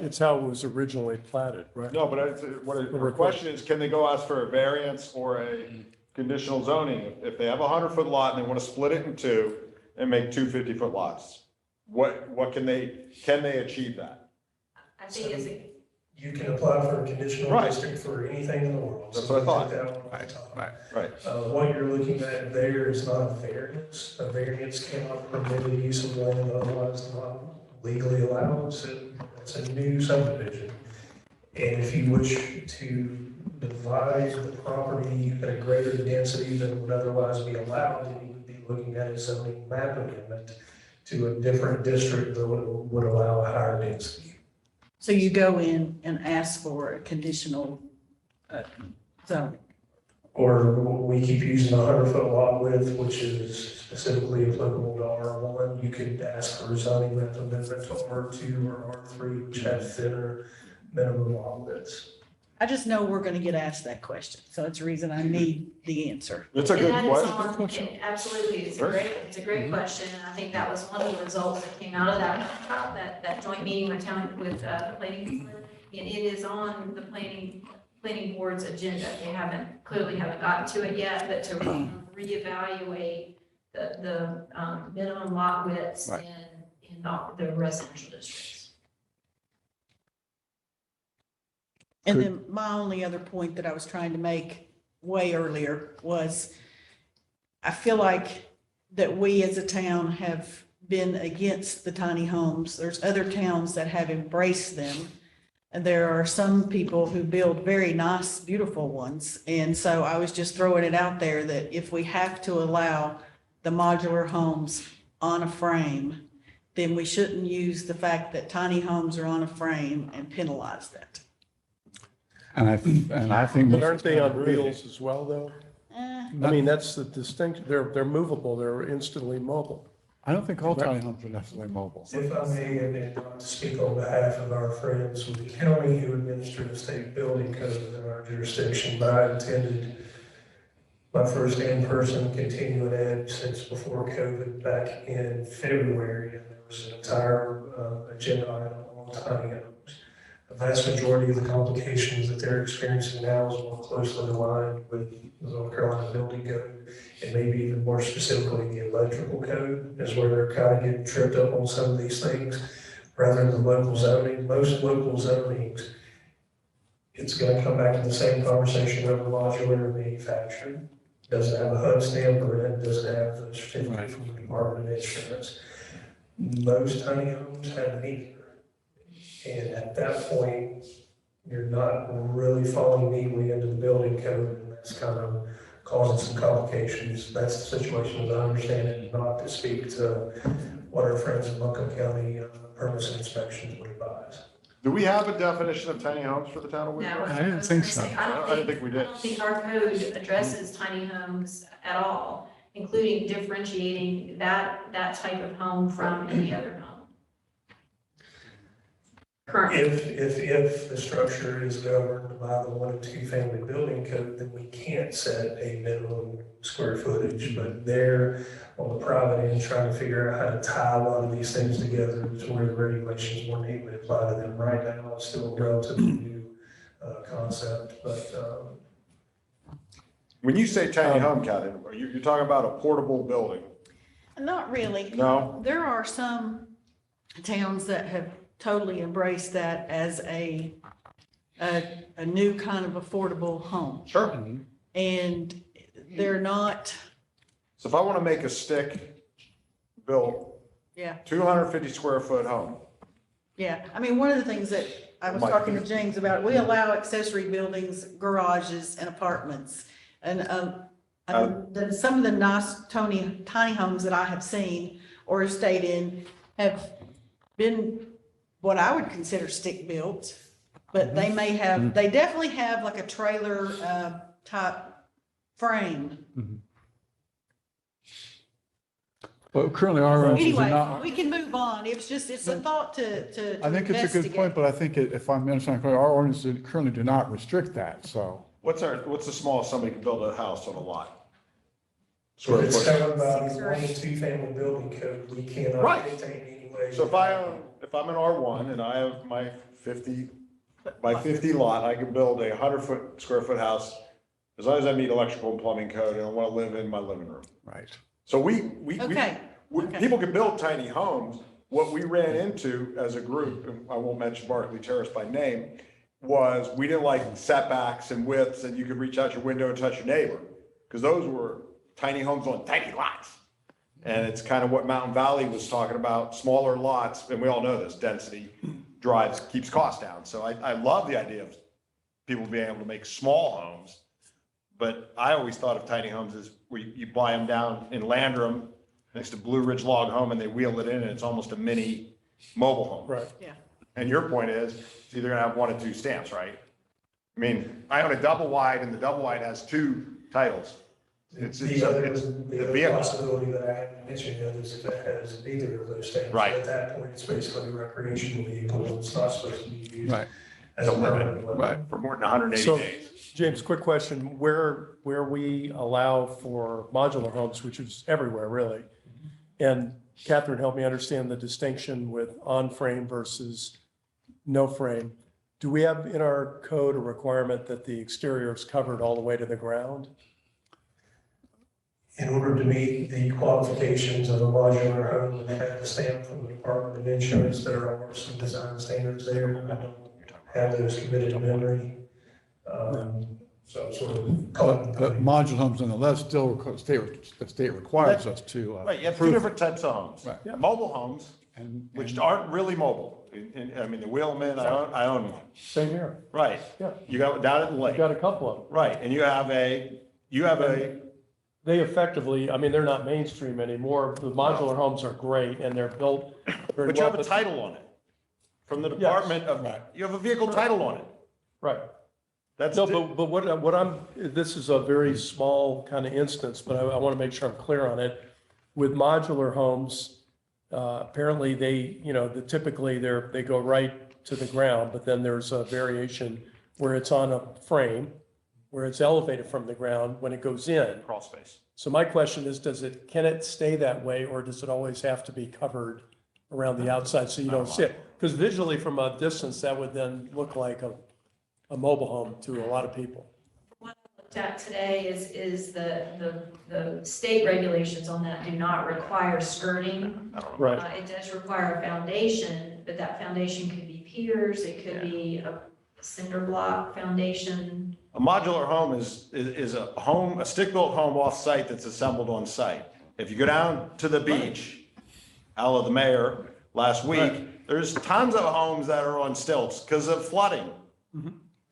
It's how it was originally platted, right? No, but the question is, can they go ask for a variance or a conditional zoning? If they have a 100-foot lot and they want to split it in two and make two 50-foot lots, what can they achieve that? I think it's, You can apply for a conditional Right. district for anything in the world. That's So what I thought. take that one off the top. Right. What you're looking at there is not a variance. A variance cannot permit the use of land otherwise not legally allowed. It's a new subdivision. And if you wish to divide the property at a greater density than would otherwise be allowed, then you would be looking at a zoning map amendment to a different district that would allow a higher density. So you go in and ask for a conditional zoning. Or we keep using a 100-foot lot width, which is specifically applicable to R1. You could ask for a zoning map amendment to R2 or R3, which have thinner minimum lot widths. I just know we're going to get asked that question, so it's a reason I need the answer. It's a and good that is question. on, absolutely, it's a Sure. it's a great question, and I think that was one of the results that came out of that joint meeting with the planning board. And it is on the planning board's agenda. They clearly haven't gotten to it yet, but to reevaluate the minimum lot widths Right. in the residential districts. And then my only other point that I was trying to make way earlier was, I feel like that we as a town have been against the tiny homes. There's other towns that have embraced them. And there are some people who build very nice, beautiful ones. And so I was just throwing it out there that if we have to allow the modular homes on a frame, then we shouldn't use the fact that tiny homes are on a frame and penalize that. And I think. But aren't they on wheels as well, though? Eh, I mean, that's the distinction. They're movable. They're instantly mobile. I don't think all tiny homes are necessarily mobile. If I may, and not to speak on behalf of our friends with the county who administer the state building code in our jurisdiction, but I attended my first in-person continuing ed since before COVID back in February, and there was an entire agenda item on tiny homes. The vast majority of the complications that they're experiencing now is more closely aligned with the North Carolina building code, and maybe even more specifically the electrical code is where they're kind of getting tripped up on some of these things rather than local zoning. Most local zonings, it's going to come back to the same conversation of modular and manufacturing. Doesn't have a HUD stamp or it doesn't have the certificate from the Department of Insurance. Most tiny homes have neither. And at that point, you're not really falling neatly into the building code, and that's kind of causing some complications. That's the situation as I understand it, not to speak to what our friends in Buncombe County permits and inspections would advise. Do we have a definition of tiny homes for the town of No, Weaverville? I didn't think so. I didn't think we did. I don't think our code addresses tiny homes at all, including differentiating that type of home from any other home. currently. If the structure is governed by the 1 and 2 family building code, then we can't set a minimum square footage. But they're on the private end trying to figure out how to tie a lot of these things together to where the regulations more neatly apply to them. Right now, it's still a relatively new concept, but When you say tiny home, Captain, you're talking about a portable building? Not really. No? There are some towns that have totally embraced that as a new kind of affordable home. Sure. And they're not, So if I want to make a stick-built, yeah, 250 square foot home, yeah. I mean, one of the things that I was talking to James about, we allow accessory buildings, garages, and apartments. And some of the nice tiny homes that I have seen or stayed in have been what I would consider stick-built, but they may have, they definitely have like a trailer type frame. But currently our ordinances are Anyway, not, we can move on. It's a thought to I think it's a good investigate. point, but I think if I'm understanding correctly, our ordinances currently do not restrict that, so. what's the smallest somebody can build a house on a lot? so Square it's foot. covered by the 1 and 2 family building code. We cannot Right. dictate any way. So if I'm an R1 and I have my 50 by 50 lot, I can build a 100 square foot house as long as I meet electrical and plumbing code and I want to live in my living room. Right. So Okay. Okay. people can build tiny homes. What we ran into as a group, and I won't mention Barclay Terrace by name, was we didn't like setbacks and widths and you could reach out your window and touch your neighbor. Because those were tiny homes on tiny lots. And it's kind of what Mountain Valley was talking about, smaller lots, and we all know this, density keeps costs down. So I love the idea of people being able to make small homes. But I always thought of tiny homes as where you buy them down in Landrum next to Blue Ridge Log Home and they wheel it in and it's almost a mini mobile home. Right. Yeah. And your point is, it's either gonna have 1 or 2 stamps, right? I mean, I own a double wide and the double wide has 2 titles. It's The other vehicle. possibility that I haven't mentioned yet is if it has neither of those things. Right. At that point, it's basically a recreational vehicle. It's not supposed to be used Right. as a permanent. Right. For more than 180 So- days. James, quick question, where we allow for modular homes, which is everywhere really, and Catherine helped me understand the distinction with on-frame versus no frame. Do we have in our code a requirement that the exterior is covered all the way to the ground? In order to meet the qualifications of a modular home, and have the stamp from the Department of Insurance, there are some design standards there. I don't have those committed to memory. So I'm sort of caught. But modular homes nonetheless still, the state requires us to. Right, you have 2 different types of homes. Right. Yeah, mobile homes, which aren't really mobile. I mean, the Wheelman, I own one. Same here. Right. Yeah. You got down at the We've lake. got a couple of them. Right, and you have a, They effectively, I mean, they're not mainstream anymore. The modular homes are great and they're built very but you well. have a title on it. From the Department of, you have a vehicle title on it. Right. That's. No, but this is a very small kind of instance, but I want to make sure I'm clear on it. With modular homes, apparently typically they go right to the ground, but then there's a variation where it's on a frame, where it's elevated from the ground when it goes in. Crawl space. So my question is, can it stay that way, or does it always have to be covered around the outside so you don't see it? Because visually from a distance, that would then look like a mobile home to a lot of people. What I looked at today is the state regulations on that do not require skirting. Right. It does require a foundation, but that foundation could be piers, it could be a cinder block foundation. A modular home is a stick-built home off-site that's assembled on site. If you go down to the beach, out of the mayor last week, there's tons of homes that are on stilts because of flooding.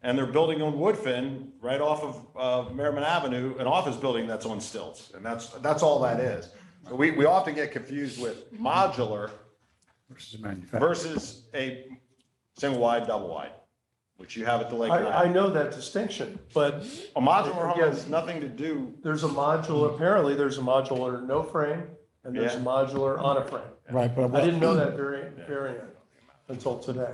And they're building on Woodfin, right off of Merriman Avenue, an office building that's on stilts. And that's all that is. We often get confused with modular versus a single wide, double wide, which you have at the lake. I know that distinction, but A modular home has nothing to do. apparently there's a modular no frame and there's a modular on a frame. Right, but I didn't know that variant until today.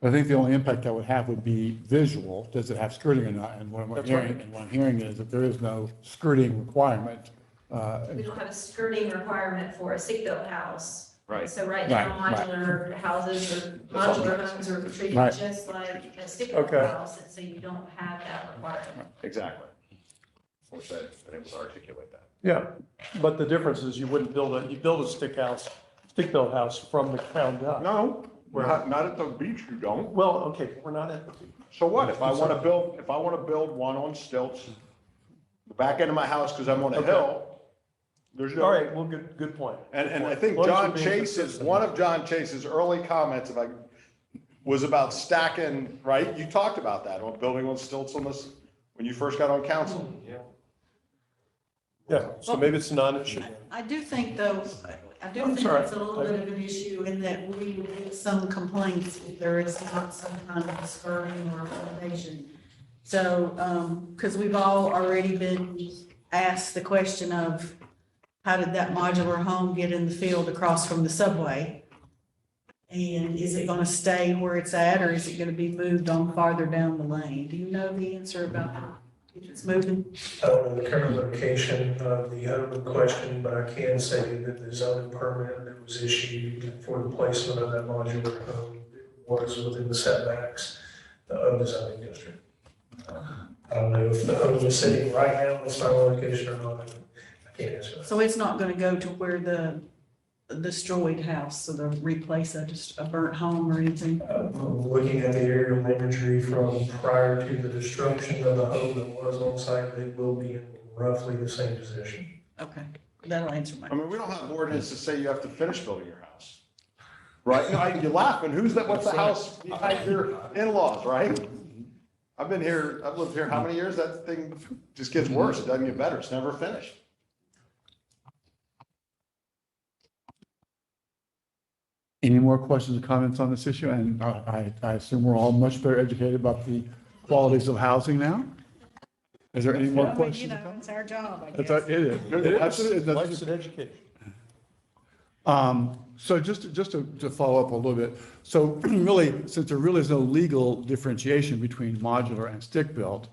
I think the only impact that would have would be visual. Does it have skirting or not? And what I'm That's hearing, right. and what I'm hearing is that there is no skirting requirement. We don't have a skirting requirement for a stick-built house. Right. So right now, Right, right. modular houses or modular homes are treated Right. just like a stick-built Okay. house, and so you don't have that requirement. Exactly. Wish I'd been able to articulate that. Yeah, but the difference is you wouldn't you build a stick-built house from the ground up. No, we're not at the beach, you don't. Well, okay, we're not at the beach. So what, if I want to build one on stilts, the back end of my house, because I'm on a Okay. hill, there's no. All right, well, good point. And I think As long as John you're being Chase's, consistent. one of John Chase's early comments was about stacking, right? You talked about that, on building on stilts on this, when you first got on council. Yeah, so maybe it's a non-issue. I do think though, I do I'm think sorry. it's a little bit of an issue in that we will get some complaints if there is not some kind of skirting or elevation. So, because we've all already been asked the question of, how did that modular home get in the field across from the subway? And is it gonna stay where it's at, or is it gonna be moved on farther down the lane? Do you know the answer about if it's moving? I don't know the current location of the home in question, but I can say that the zoning permit that was issued for the placement of that modular home was within the setbacks of the zoning district. I don't know if the home is sitting right now in its final location or not. I can't answer that. So it's not gonna go to where the destroyed house, so they'll replace a burnt home or anything? Looking at the aerial imagery from prior to the destruction of the home that was on site, they will be in roughly the same position. Okay, that'll answer my. I mean, we don't have ordinance to say you have to finish building your house. Right? No, you're laughing. What's the house behind your in-laws, right? I've lived here how many years? That thing just gets worse. It doesn't get better. It's never finished. Any more questions or comments on this issue? And I assume we're all much better educated about the qualities of housing now? Is there any more Well, questions? you know, it's our job, I That's guess. It is. It is. Life's an education. So just to follow up a little bit, so really, since there really is no legal differentiation between modular and stick-built,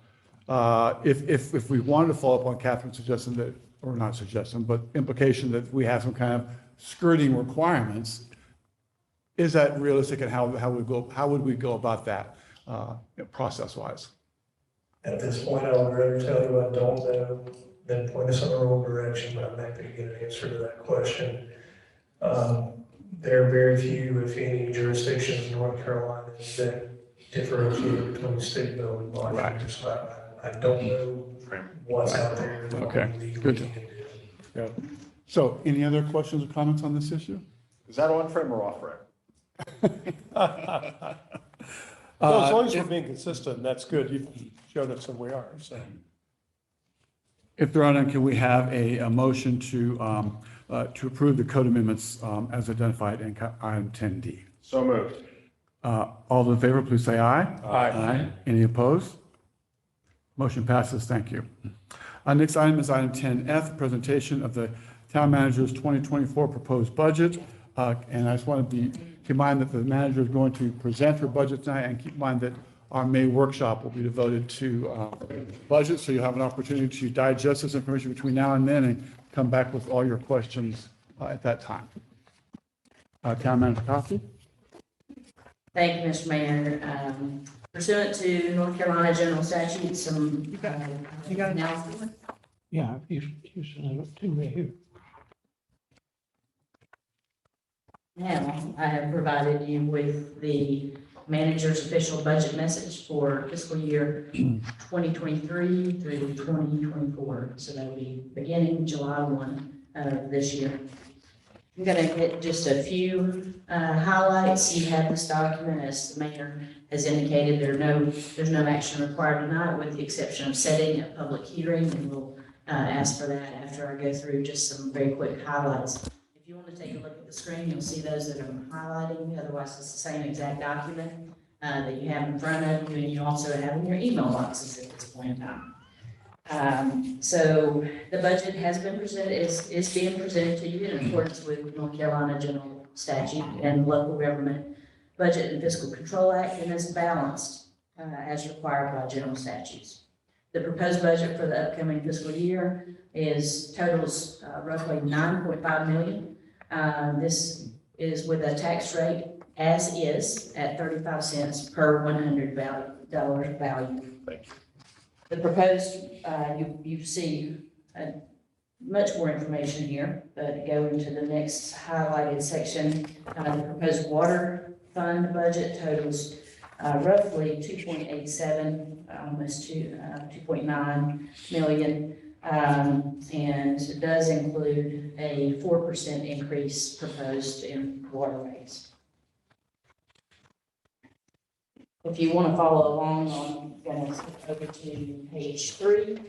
if we wanted to follow up on Catherine's suggestion that, or not suggestion, but implication that we have some kind of skirting requirements, is that realistic, and how would we go about that, process-wise? At this point, I would rather tell you I don't know than point us in the wrong direction, but I'm happy to get an answer to that question. There are very few, if any, jurisdictions in North Carolina that differentiate between stick-built and modular. So I don't know what's out there. that Okay, we good. can do. Yeah. So any other questions or comments on this issue? Is that on frame or off frame? Well, as long as we're being consistent, that's good. You've showed us that we are, so. If there are none, can we have a motion to approve the code amendments as identified in item 10D? So moved. All those in favor, please say aye. Aye. Any opposed? Motion passes. Thank you. Next item is item 10F, presentation of the town manager's 2024 proposed budget. And I just want to keep in mind that the manager is going to present her budget tonight, and keep in mind that our May workshop will be devoted to budget, so you'll have an opportunity to digest this information between now and then and come back with all your questions at that time. Town Manager Coffey? Thank you, Mr. Mayor. Pursuant to North Carolina General Statute, some, You got it. announcements. Yeah, here's another two right here. Now, I have provided you with the manager's official budget message for fiscal year 2023 through 2024. So that will be beginning July 1 of this year. I'm going to hit just a few highlights. You have this document, as the mayor has indicated, there's no action required tonight, with the exception of setting a public hearing, and we'll ask for that after I go through just some very quick highlights. If you want to take a look at the screen, you'll see those that I'm highlighting. Otherwise, it's the same exact document that you have in front of you, and you also have in your email boxes at this point in time. So the budget has been presented, is being presented to you in accordance with North Carolina General Statute and local government Budget and Fiscal Control Act and is balanced as required by general statutes. The proposed budget for the upcoming fiscal year totals roughly 9.5 million. This is with a tax rate as is at 35 cents per $100 value. The proposed, you see much more information here, but go into the next highlighted section. The proposed water fund budget totals roughly 2.87, almost 2.9 million. And it does include a 4% increase proposed in water rates. If you want to follow along, I'm going to skip over to page 3.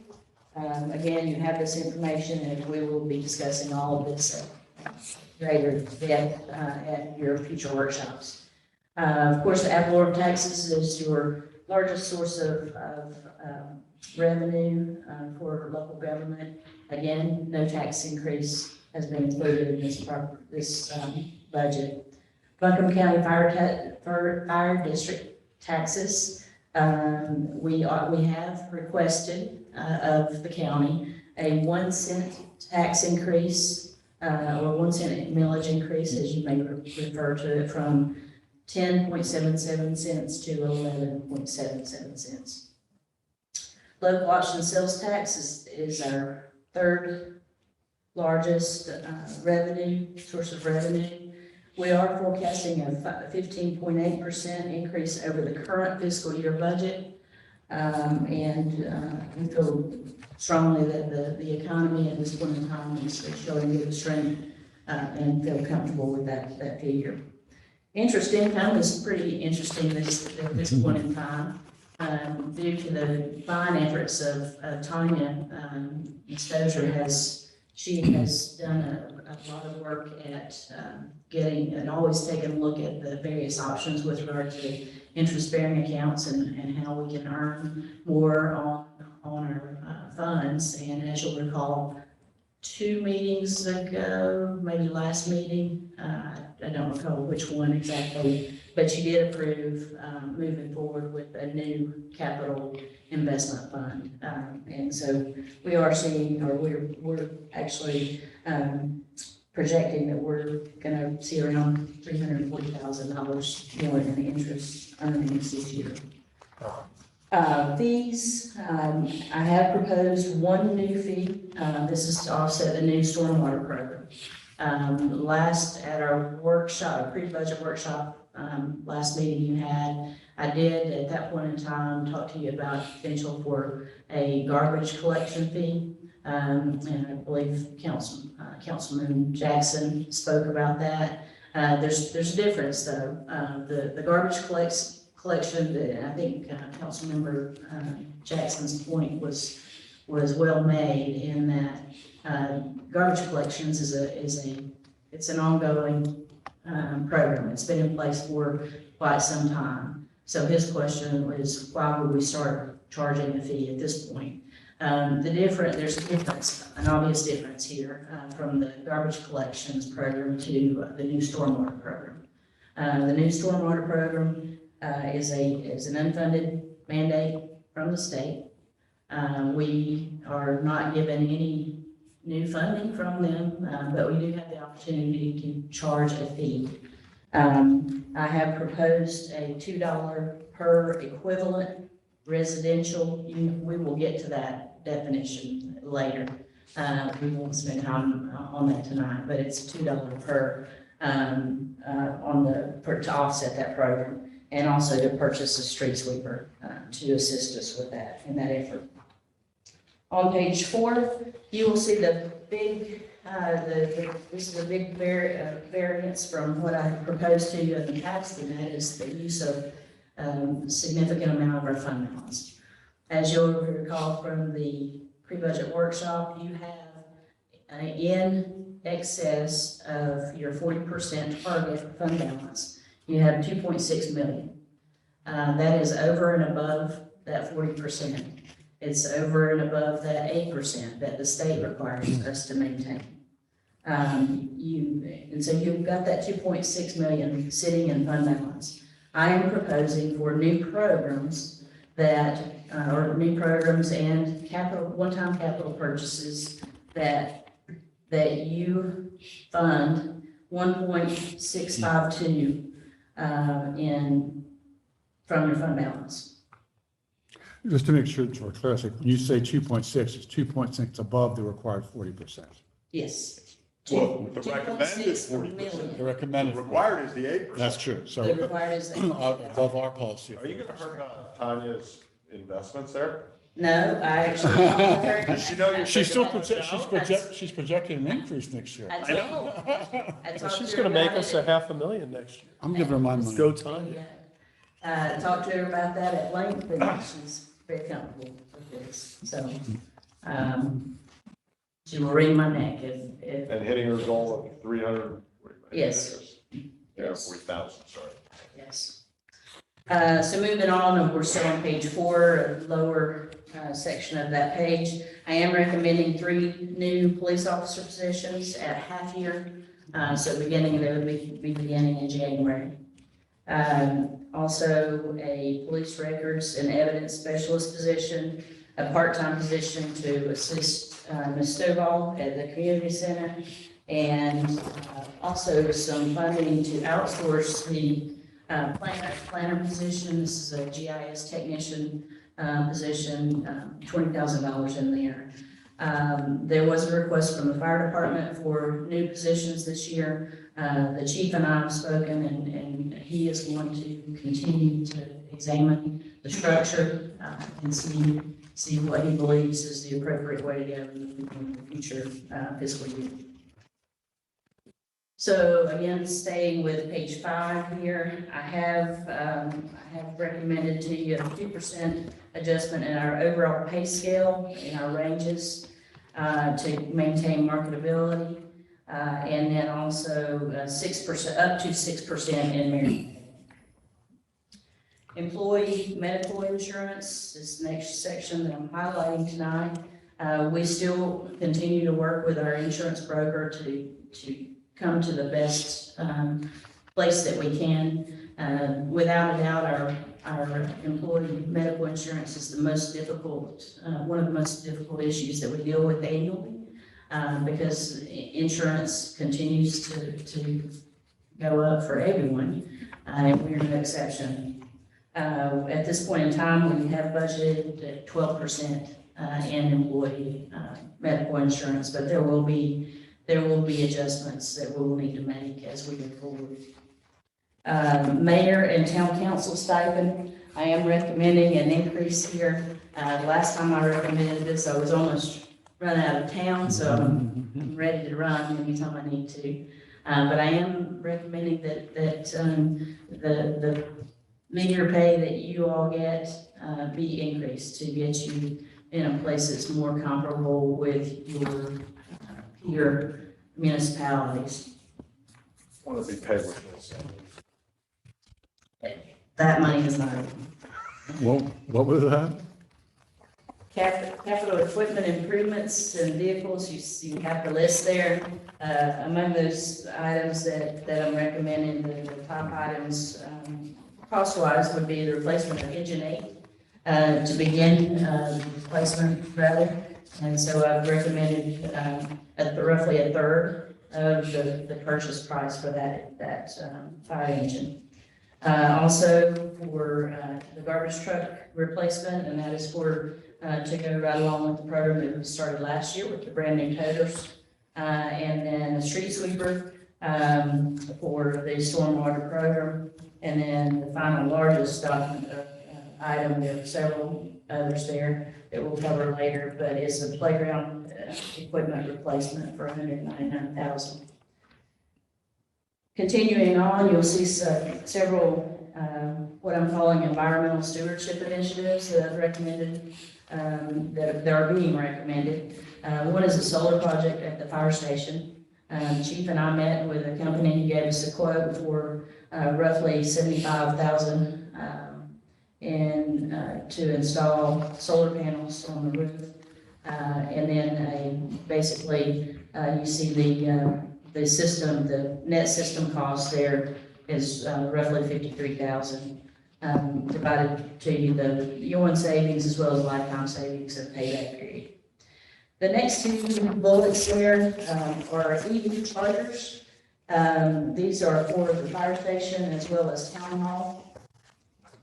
Again, you have this information, and we will be discussing all of this at greater depth at your future workshops. Of course, the ad valorem taxes is your largest source of revenue for local government. Again, no tax increase has been included in this budget. Buncombe County Fire District taxes. We have requested of the county a 1 cent tax increase or 1 cent millage increase, as you may refer to it, from 10.77 cents to 11.77 cents. Local option sales tax is our third largest source of revenue. We are forecasting a 15.8% increase over the current fiscal year budget. We feel strongly that the economy at this point in time is showing good strength and feel comfortable with that figure. Interest income is pretty interesting at this point in time. Due to the fine efforts of Tanya, Ms. Dozier she has done a lot of work at getting and always taking a look at the various options with regard to interest-bearing accounts and how we can earn more on our funds. And as you'll recall, 2 meetings ago, maybe last meeting, I don't recall which one exactly, but she did approve moving forward with a new capital investment fund. And so we are seeing, or we're actually projecting that we're going to see around $340,000 more in interest earnings this year. Fees, I have proposed 1 new fee. This is to offset the new stormwater program. At our workshop, pre-budget workshop, last meeting you had, I did at that point in time talk to you about potential for a garbage collection fee. And I believe Councilman Jackson spoke about that. There's a difference though. The garbage collection, I think Councilmember Jackson's point was well made in that garbage collections it's an ongoing program. It's been in place for quite some time. So his question was, why would we start charging a fee at this point? There's a difference, an obvious difference here from the garbage collections program to the new stormwater program. The new stormwater program is an unfunded mandate from the state. We are not given any new funding from them, but we do have the opportunity to charge a fee. I have proposed a $2 per equivalent residential unit. We will get to that definition later. We won't spend time on that tonight, but it's $2 per to offset that program, and also to purchase a street sweeper to assist us with that in that effort. On page 4, you will see the big. This is a big variance from what I proposed to you in the past, and that is the use of a significant amount of our fund balance. As you'll recall from the pre-budget workshop, you have in excess of your 40% target fund balance, you have 2.6 million. That is over and above that 40%. It's over and above that 8% that the state requires us to maintain. And so you've got that 2.6 million sitting in fund balance. I am proposing for new programs that, or new programs and capital, one-time capital purchases that you fund 1.652 from your fund balance. Just to make sure for clarity, when you say 2.6, it's 2.6 above the required 40%. Yes. Well, the 2.6 recommended 40%. million. The recommended. Required is the 8%. That's true, so The required is above our policy. Are you gonna hurt Tanya's investments there? No, I actually. Does she know you're She's still, taking she's projecting an increase next year. I talked She's to her gonna make about us it. $500,000 next year. I'm giving her my money. Go Tanya. Talked to her about that at length, and she's very comfortable with this, so, she will wring my neck if, And hitting her goal of 300. Yes. Yeah, Yes. 40,000, sorry. yes. So moving on, and we're still on page 4, lower, section of that page. I am recommending 3 new police officer positions at half year, so beginning, they would be beginning in January. Also a police records and evidence specialist position, a part-time position to assist Ms. Stovall at the community center, and also some funding to outsource the planner position. This is a GIS technician position, $20,000 in there. There was a request from the fire department for new positions this year. The chief and I have spoken, and he is going to continue to examine the structure and see what he believes is the appropriate way to go in the future fiscal year. So again, staying with page 5 here, I have recommended to you a 2% adjustment in our overall pay scale in our ranges to maintain marketability, and then also 6%, up to 6% in merit. Employee medical insurance, this next section that I'm highlighting tonight. We still continue to work with our insurance broker to come to the best place that we can. Without a doubt, our employee medical insurance is the most difficult, one of the most difficult issues that we deal with annually, because insurance continues to go up for everyone, and we're no exception. At this point in time, we have budgeted at 12% in employee medical insurance, but there will be adjustments that we will need to make as we go forward. Mayor and town council stipend, I am recommending an increase here. Last time I recommended this, I was almost run out of town, so I'm ready to run anytime I need to. But I am recommending that the meager pay that you all get be increased to get you in a place that's more comparable with your municipalities. Want to be paid with this. That money is not. What was that? Capital equipment improvements and vehicles, you have the list there. Among those items that I'm recommending, the top items, cost-wise, would be the replacement of engine 8, to begin replacement rather. And so I've recommended roughly a third of the purchase price for that fire engine. Also for the garbage truck replacement, and that is to go right along with the program that we started last year with the brand new toters. And then a street sweeper for the stormwater program. And then the final largest item, there are several others there that we'll cover later, but it's a playground equipment replacement for $199,000. Continuing on, you'll see several what I'm calling environmental stewardship initiatives that I've recommended, that are being recommended. One is a solar project at the fire station. Chief and I met with a company who gave us a quote for roughly $75,000 to install solar panels on the roof, and then basically You see the system, the net system cost there is roughly 53,000. Divided to you the year-one savings as well as lifetime savings and payback period. The next two bullets there are EV chargers. These are for the fire station as well as town hall.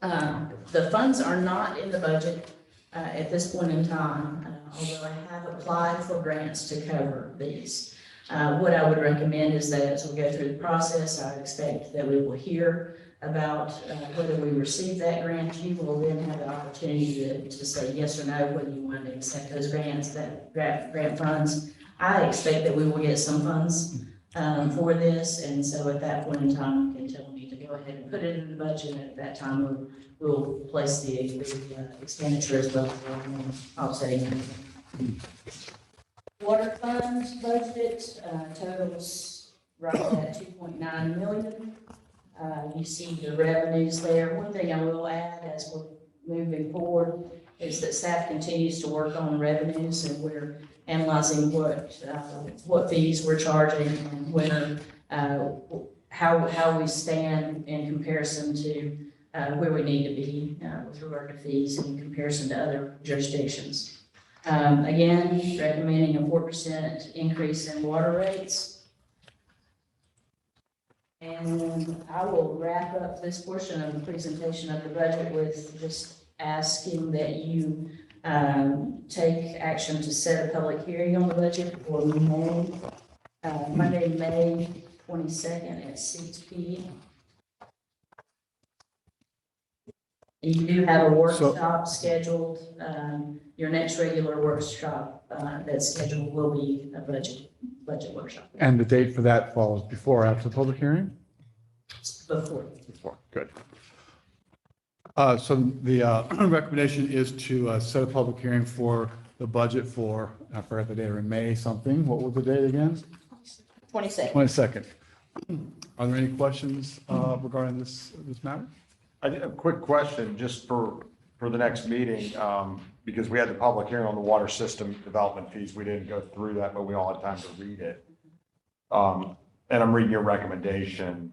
The funds are not in the budget at this point in time, although I have applied for grants to cover these. What I would recommend is that as we go through the process, I expect that we will hear about whether we receive that grant. You will then have the opportunity to say yes or no, whether you want to accept those grants, that grant funds. I expect that we will get some funds for this, and so at that point in time, you can tell me to go ahead and put it in the budget, and at that time, we'll place the expenditure as well as offsetting. Water fund budget totals right at 2.9 million. You see the revenues there. One thing I will add as we're moving forward is that staff continues to work on revenues, and we're analyzing what fees we're charging and whether how we stand in comparison to where we need to be with regard to fees in comparison to other jurisdictions. Again, recommending a 4% increase in water rates. And I will wrap up this portion of the presentation of the budget with just asking that you take action to set a public hearing on the budget for Monday, May 22nd at 6 p.m. You do have a workshop scheduled. Your next regular workshop that's scheduled will be a budget workshop. And the date for that falls before or after the public hearing? Before. Before, good. So the recommendation is to set a public hearing for the budget for, I forgot the date, in May something. What was the date again? 22nd. 22nd. Are there any questions regarding this matter? A quick question, just for the next meeting, because we had the public hearing on the water system development fees. We didn't go through that, but we all had time to read it. And I'm reading your recommendation,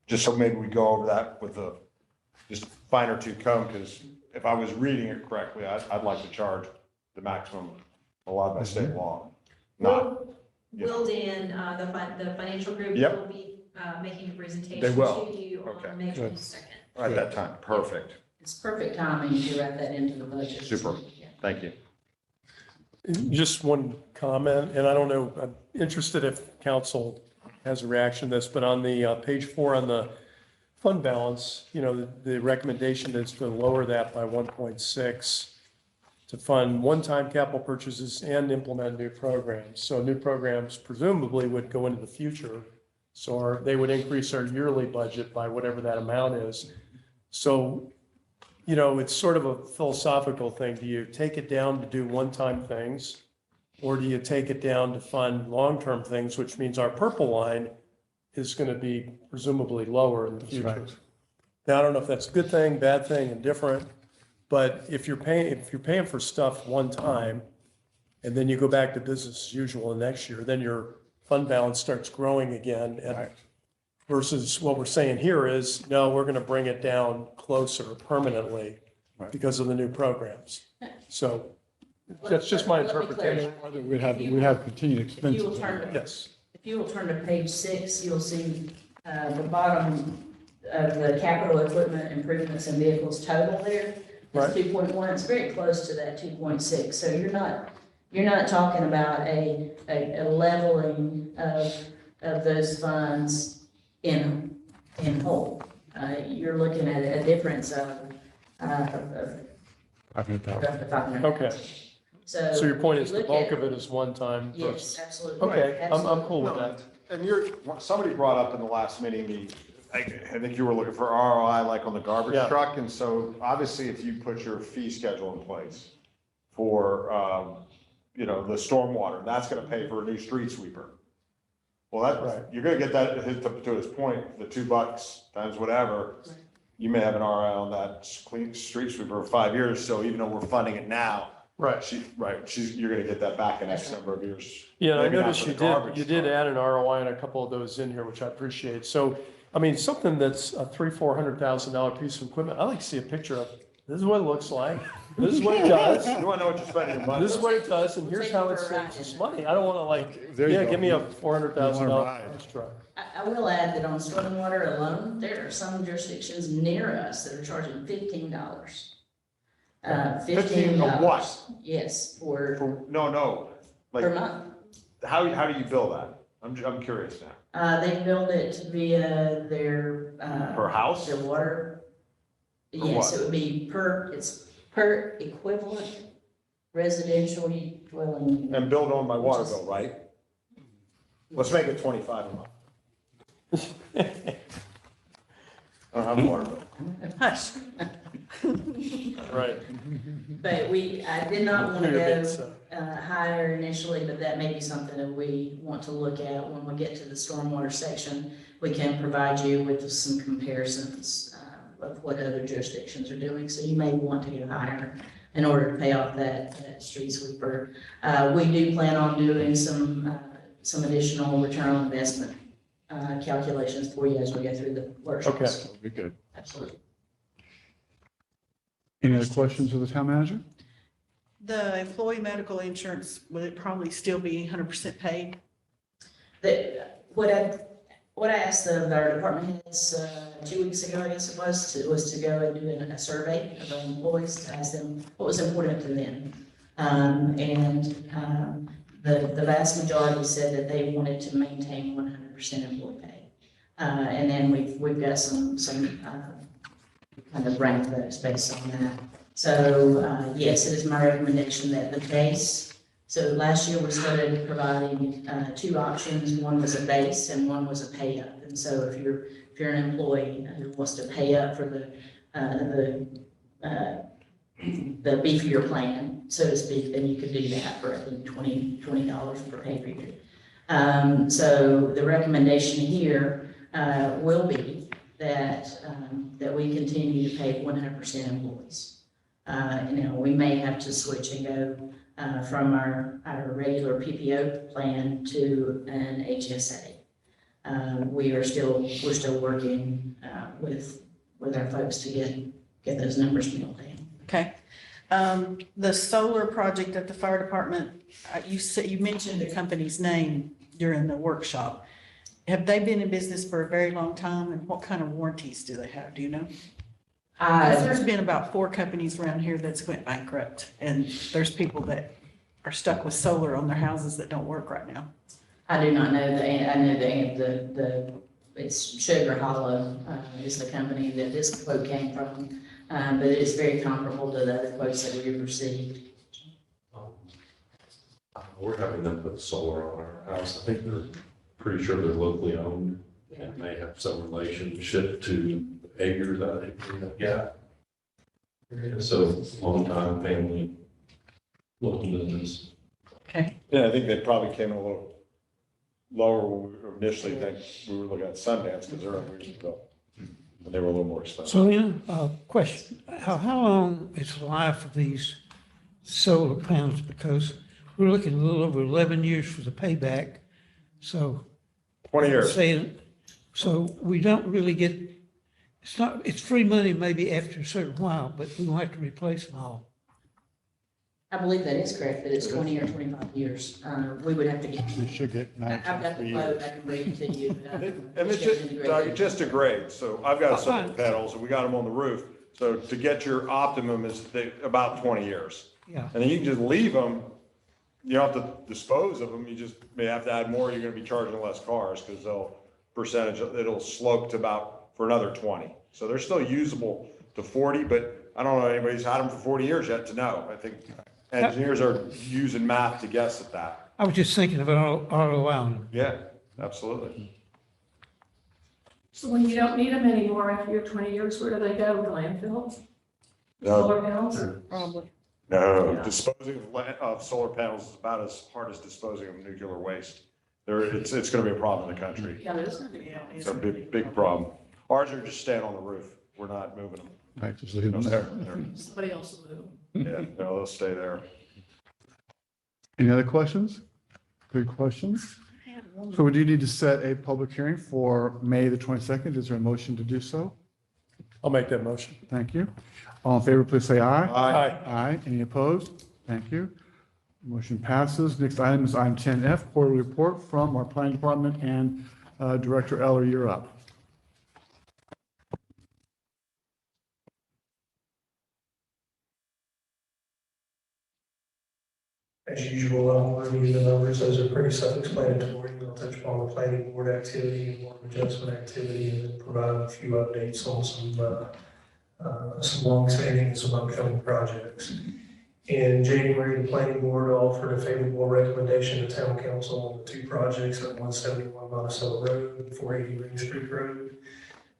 just so maybe we go over that with a just finer tooth comb, because if I was reading it correctly, I'd like to charge the maximum allowed by state law. Not, Willed in, the financial group Yep. will be making a presentation They will. to you Okay. on May Good. 22nd. at that time, perfect, It's perfect timing to wrap that into the budget. super, Yeah. thank you. Just one comment, and I don't know, I'm interested if council has a reaction to this, but on the page 4 on the fund balance, the recommendation is to lower that by 1.6 to fund one-time capital purchases and implement new programs. So new programs presumably would go into the future. So they would increase our yearly budget by whatever that amount is. So, it's sort of a philosophical thing. Do you take it down to do one-time things? Or do you take it down to fund long-term things, which means our purple line is going to be presumably lower in the future? right. Now, I don't know if that's a good thing, bad thing, indifferent, but if you're paying for stuff one time, and then you go back to business as usual the next year, then your fund balance starts growing again. And Right. versus what we're saying here is, no, we're going to bring it down closer permanently Right. because of the new programs. So that's just my Let me clarify. interpretation. We have continued If you will expenses. turn to Yes. If you will turn to page 6, you'll see the bottom of the capital equipment improvements and vehicles total there. Right. It's 2.1, it's very close to that 2.6. So you're not talking about a leveling of those funds in whole. You're looking at a difference of 500,000. Okay. So So your point is you the look bulk at- of it is one time Yes, versus. absolutely. Okay, I'm Absolutely. cool with that. And somebody brought up in the last meeting, I think you were looking for ROI like on the garbage Yeah. truck. And so obviously if you put your fee schedule in place for, the stormwater, that's gonna pay for a new street sweeper. Well, Right. you're gonna get that hit to his point, the $2 times whatever. You may have an ROI on that clean street sweeper for 5 years. So even though we're funding it now, Right. You're gonna get that back in X number of years. Yeah, and I Maybe not noticed for you the did, garbage you did truck. add an ROI on a couple of those in here, which I appreciate. So, I mean, something that's a $300,000-400,000 piece of equipment, I like to see a picture of, this is what it looks like, this is what it does, You wanna know what you're spending your money this is on? what it does, and here's how it saves us money. I don't wanna like, There you yeah, go. give me a You $400,000 wanna ride. garbage truck. I will add that on stormwater alone, there are some jurisdictions near us that are charging $15. $15 of what? Yes, for No, per like, month. how do you bill that? I'm curious now. They build it via their, Per house? their water. For Yes, what? it would be it's per equivalent residential dwelling. unit. And billed on my water bill, right? Let's make it 25 a month. I don't have a water bill. Hush. Right. But I did not want to You're a bit, go so- higher initially, but that may be something that we want to look at when we get to the stormwater section. We can provide you with some comparisons of what other jurisdictions are doing. So you may want to go higher in order to pay off that street sweeper. We do plan on doing some additional return on investment calculations for you as we go through the workshops. Okay. That'll be good. Absolutely. Any other questions of the town manager? The employee medical insurance, will it probably still be 100% paid? What I asked our department heads 2 weeks ago, I guess it was to go and do a survey of our employees to ask them what was important to them. The vast majority said that they wanted to maintain 100% employee pay. And then we've got some kind of rank those based on that. So, yes, it is my recommendation that the base, so last year we started providing two options. One was a base and one was a pay up. And so if you're an employee who wants to pay up for the beefier plan, so to speak, then you could do that for I think $20 per pay period. So the recommendation here will be that we continue to pay 100% employees. We may have to switch and go from our regular PPO plan to an HSA. We're still working with our folks to get those numbers nailed down. Okay. The solar project at the fire department, you mentioned the company's name during the workshop. Have they been in business for a very long time, and what kind of warranties do they have? Do you know? 'Cause there's been about 4 companies around here that's went bankrupt, and there's people that are stuck with solar on their houses that don't work right now. I do not know I know it's Sugar Hollow is the company that this quote came from, but it is very comparable to the other quotes that we've received. We're having them put solar on our house. I think they're pretty sure they're locally owned and may have some relationship to acres, I think, yeah. So long time family, local business. Okay. Yeah, I think they probably came in a little lower when we initially think we were looking at Sundance because they're in Weaverville. And they were a little more expensive. So, question, how long is the life of these solar panels? Because we're looking a little over 11 years for the payback, so. 20 years. So we don't really get, it's free money maybe after a certain while, but we won't have to replace them all. I believe that is correct, that it's 20 or 25 years. We would have to get, We should get I've got the quote, I can read it to you. And it's just, Doug, it's just a grade. So I've got solar Fine. panels and we got them on the roof. So to get your optimum is about 20 years. Yeah, And then you can just leave them. You don't have to dispose of them. You just may have to add more. You're going to be charging less cars because it'll slope to about for another 20. So they're still usable to 40, but I don't know anybody's had them for 40 years yet to know. I think engineers are using math to guess at that. I was just thinking of an ROI on them. Yeah, absolutely. So when you don't need them anymore after your 20 years, where do they go? The landfill? No, Solar panels? Probably. no, Yeah. disposing of solar panels is about as hard as disposing of nuclear waste. It's going to be a problem in the country. Yeah, there's gonna be. Yeah, It's a big problem. Ours are just staying on the roof. We're not moving them. right, just leave them No, there. they're- Somebody else will do. Yeah, no, they'll stay there. Any other questions? Good questions. So we do need to set a public hearing for May the 22nd. Is there a motion to do so? I'll make that motion. Thank you. All in favor, please say aye. Aye. Aye. Any opposed? Thank you. Motion passes. Next item is item 10F, quarterly report from our planning department, and Director Eller, you're up. As usual, I won't review the numbers, those are pretty self-explanatory. I'll touch upon the planning board activity and board adjustment activity, and then provide a few updates on some long-standing and some upcoming projects. In January, the planning board offered a favorable recommendation to town council on the two projects at 171 Monticello Road and 480 Ring Street Road.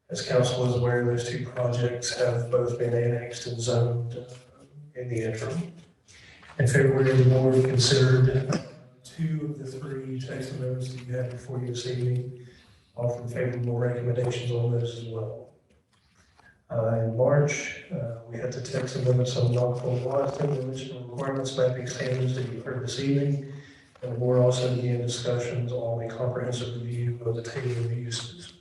As council is aware, those two projects have both been annexed and zoned in the interim. In February, the board considered two of the three text amendments that you have before you this evening, offering favorable recommendations on those as well. In March, we had the text amendments on non-conforming lots, dimensional requirements, mapping standards that you heard this evening. And the board also began discussions on a comprehensive review of the table of uses.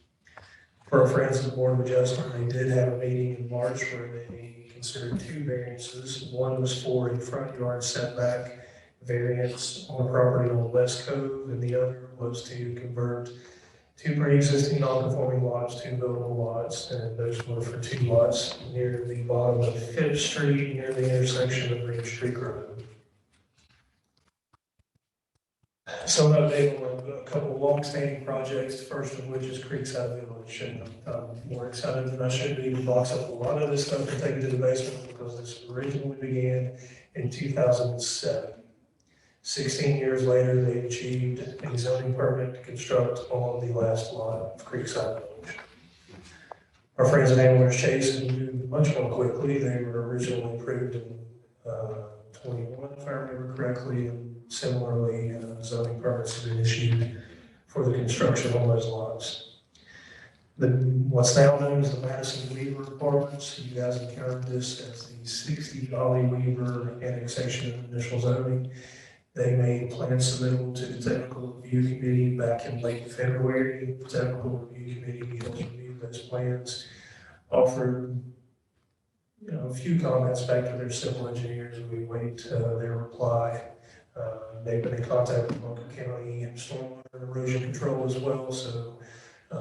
For our friends at the Board of Adjustment, they did have a meeting in March where they considered two variances. One was for a front yard setback variance on a property on West Cove, and the other was to convert two pre-existing non-conforming lots to buildable lots, and those were for two lots near the bottom of Fifth Street, near the intersection of Green Street Road. So an update on a couple of long-standing projects, the first of which is Creekside Village, and I'm more excited than I should be to box up a lot of this stuff and take it to the basement, because this originally began in 2007. 16 years later, they achieved a zoning permit to construct on the last lot of Creekside Village. Our friends at Ambler's Chase have moved much more quickly. They were originally approved in 21, if I remember correctly, and similarly, zoning permits have been issued for the construction on those lots. What's now known as the Madison Weaver Apartments, you guys encountered this as the 60 Ollie Weaver annexation of initial zoning. They made plans submittal to the technical review committee back in late February. The technical review committee has reviewed those plans, offered a few comments back to their civil engineers. We wait their reply. They've been in contact with Local County and stormwater and erosion control as well, so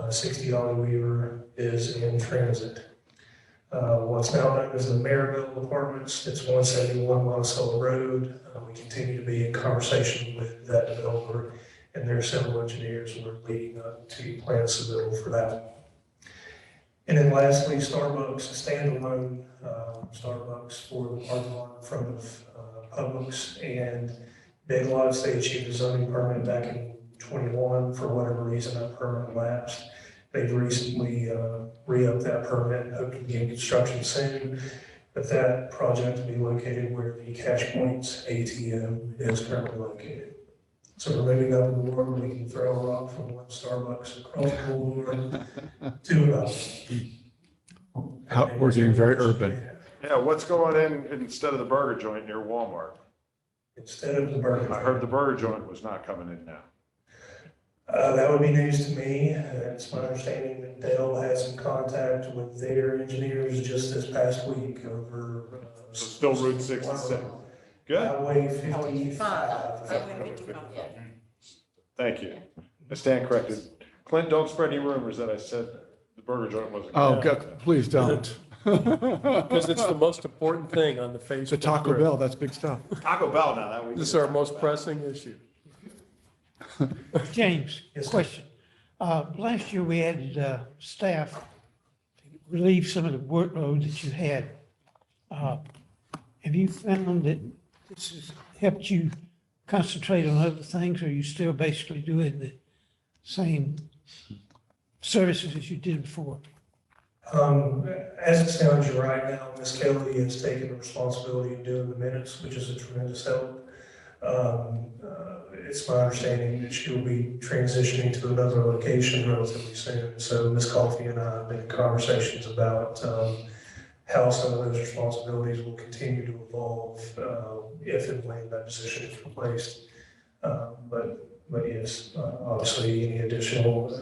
60 Ollie Weaver is in transit. What's now known as the Weaverville Apartments, it's 171 Monticello Road. We continue to be in conversation with that developer and their civil engineers. We're leading up to plan submittal for that. And then lastly, Starbucks, a standalone Starbucks for the parking lot in front of Publix and Big Lots. They achieved a zoning permit back in 21. For whatever reason, that permit lapsed. They've recently re-upped that permit and hope to begin construction soon. But that project will be located where the Cash Points ATM is currently located. So we're moving up the board. We can throw a rock from one Starbucks across the board to another. We're getting very urban. Yeah, what's going in instead of the burger joint near Walmart? Instead of the burger. I heard the burger joint was not coming in now. That would be news to me. It's my understanding that Dell had some contact with their engineers just this past week over. So still Route 66. Good. Highway 55. Highway 55. Thank you. I stand corrected. Clint, don't spread any rumors that I said the burger joint wasn't. Oh, God, please don't. Because it's the most important thing on the Facebook. The Taco grid. Bell, that's big stuff. Taco Bell now, that we. This is our most pressing issue. James, Yes, sir. question. Last year, we added staff to relieve some of the workload that you had. Have you found that this has helped you concentrate on other things, or are you still basically doing the same services as you did before? As it stands right now, Ms. Kelly has taken the responsibility of doing the minutes, which is a tremendous help. It's my understanding that she'll be transitioning to another location relatively soon. So Ms. Coffey and I have been in conversations about how some of those responsibilities will continue to evolve, if and when that position is replaced. But yes, obviously, any additional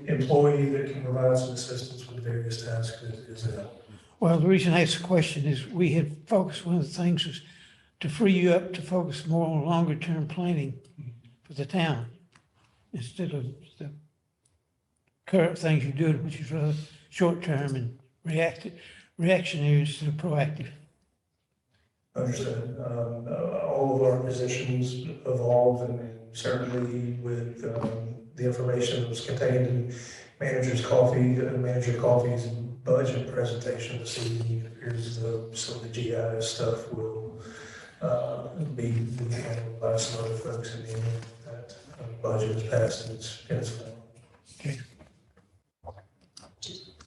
employee that can provide some assistance with various tasks is a help. Well, the reason I asked the question is we had focused, one of the things was to free you up to focus more on longer-term planning for the town instead of the current things you're doing, which is rather short-term and reactionary instead of proactive. Understood. All of our positions evolve, and certainly with the information that was contained in Manager Coffee's budget presentation this evening, it appears as though some of the GIS stuff will be handled by some other folks in the end that budget is passed in its form. Okay.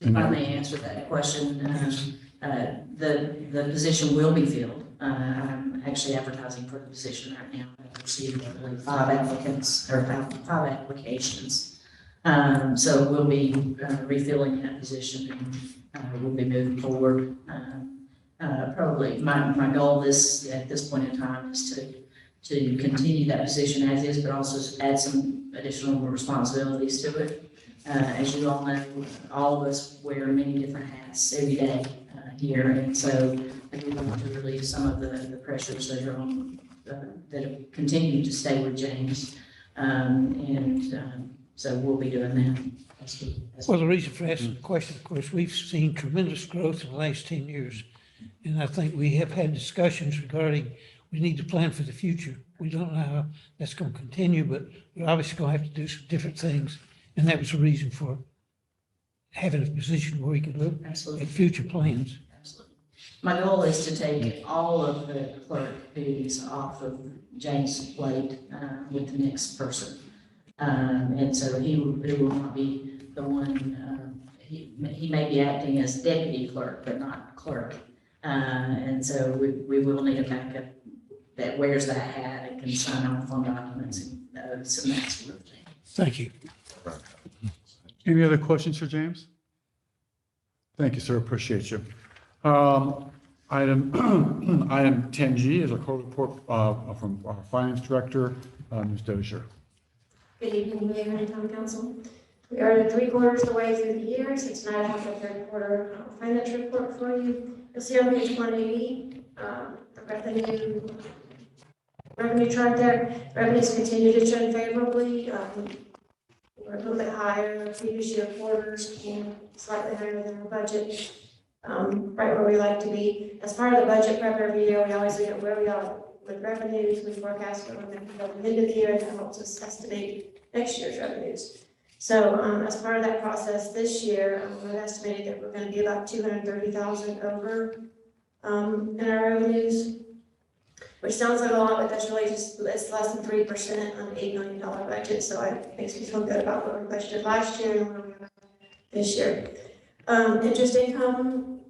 If I may answer that question, the position will be filled. I'm actually advertising for the position right now. I've received, I believe, 5 applicants, or 5 applications. So we'll be refilling that position, and we'll be moving forward. Probably my goal at this point in time is to continue that position as is, but also add some additional responsibilities to it. As you all know, all of us wear many different hats every day here, and so I do want to relieve some of the pressures that are on, that have continued to stay with James. So we'll be doing that. Well, the reason for asking the question, of course, we've seen tremendous growth in the last 10 years. And I think we have had discussions regarding we need to plan for the future. We don't know how that's going to continue, but we're obviously going to have to do some different things. And that was the reason for having a position where we could look Absolutely. at future plans. Absolutely. My goal is to take all of the clerk duties off of James' plate with the next person. And so he will not be the one, he may be acting as deputy clerk, but not clerk. And so we will need a backup that wears that hat and can sign off on documents and oaths and that sort of thing. Thank you. Any other questions for James? Thank you, sir. Appreciate you. Item 10G is a court report from our finance director, Ms. Dozier. Good evening, Mayor and Town Council. We are 3/4 of the way through the year, so tonight I have the third quarter financial report for you. You'll see on page 180, the revenue chart there. Revenues continue to trend favorably. We're a little bit higher than previous year quarters and slightly higher than our budget, right where we like to be. As part of the budget prep every year, we always look at where we are with revenues. We forecast what we're going to go at the end of the year, and that helps us estimate next year's revenues. So as part of that process this year, we've estimated that we're going to be about $230,000 over in our revenues, which sounds like a lot, but that's really just, it's less than 3% on an $8 million budget. So it makes me feel good about what we budgeted last year and where we are this year. Interest income,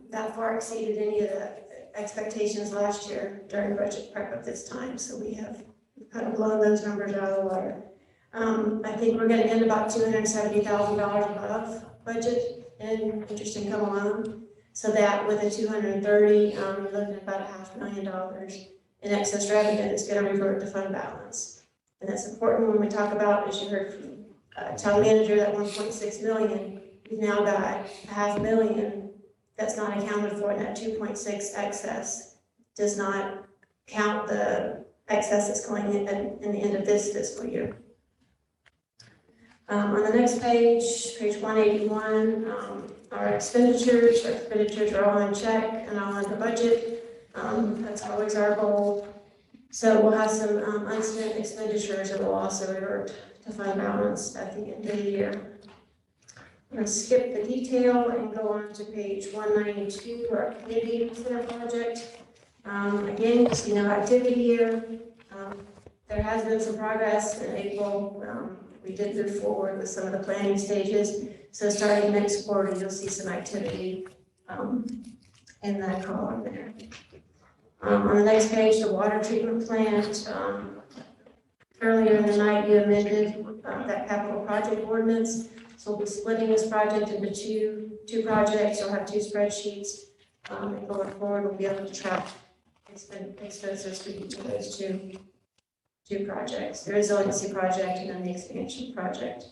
that far exceeded any of the expectations last year during budget prep at this time. So we've kind of blown those numbers out of the water. I think we're going to end about $270,000 above budget in interest income alone. So that with a 230, you're looking at about $500,000 in excess revenue that's going to revert to fund balance. And that's important when we talk about, as you heard from town manager, that 1.6 million. We've now got $500,000 that's not accounted for, and that 2.6 excess does not count the excess that's going in the end of this fiscal year. On the next page, page 181, our expenditures are all in check and all under budget. That's always our goal. So we'll have some unspent expenditures that will also revert to fund balance at the end of the year. I'm going to skip the detail and go on to page 192, our community center project. Again, you see no activity here. There has been some progress in April. We did move forward with some of the planning stages. So starting next quarter, you'll see some activity in that column there. On the next page, the water treatment plant. Earlier in the night, you amended that capital project ordinance. So we'll be splitting this project into two projects. You'll have two spreadsheets. And going forward, we'll be able to track expenses for each of those two projects, the resiliency project and then the expansion project.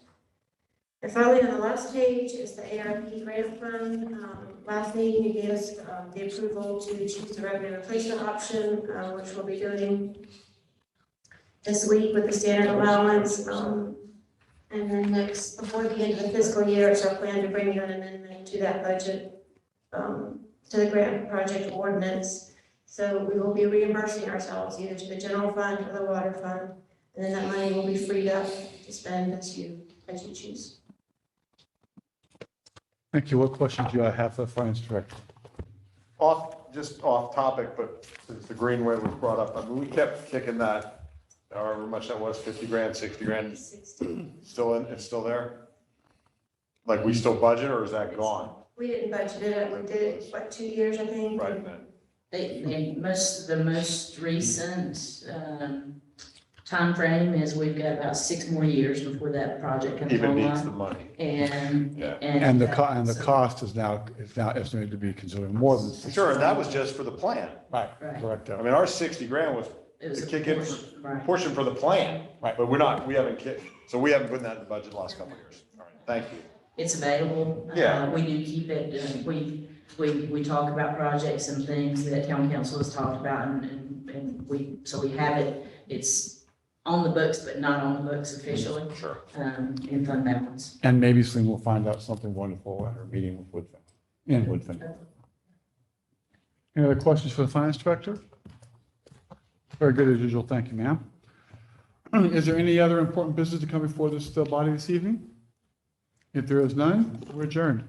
And finally, on the last page is the ARP grant fund. Last meeting, you gave us the approval to choose the revenue replacement option, which we'll be doing this week with the standard allowance. And then next, before the end of the fiscal year, it's our plan to bring you an amendment to that budget, to the grant project ordinance. So we will be reimbursing ourselves either to the general fund or the water fund, and then that money will be freed up to spend as you choose. Thank you. What questions do I have for the finance director? Just off topic, but since the Greenway was brought up, I mean, we kept kicking that, however much that was, 50 grand, 60 grand, still in, it's still there? Like, we still budget, or is that gone? We didn't budget it, we did it, 2 years, I think? Right, then. The most recent, timeframe is we've got about 6 more years before that project comes Even needs the online. money. And. And the cost is now estimated to be considerably more than. Sure, and that was just for the plan. Right, Right. correct. I mean, our 60 grand was It was to a kick in, portion, right. portion for the plan. Right. But we haven't kicked, so we haven't put that in the budget the last couple of years. All right, thank you. It's available. Yeah. We do keep it, we talk about projects and things that town council has talked about and we have it. It's on the books, but not on the books officially, Sure. in fund balance. And maybe soon we'll find out something wonderful at our meeting with Woodfin. Any other questions for the finance director? Very good as usual. Thank you, ma'am. Is there any other important business to come before this body this evening? If there is none, we're adjourned.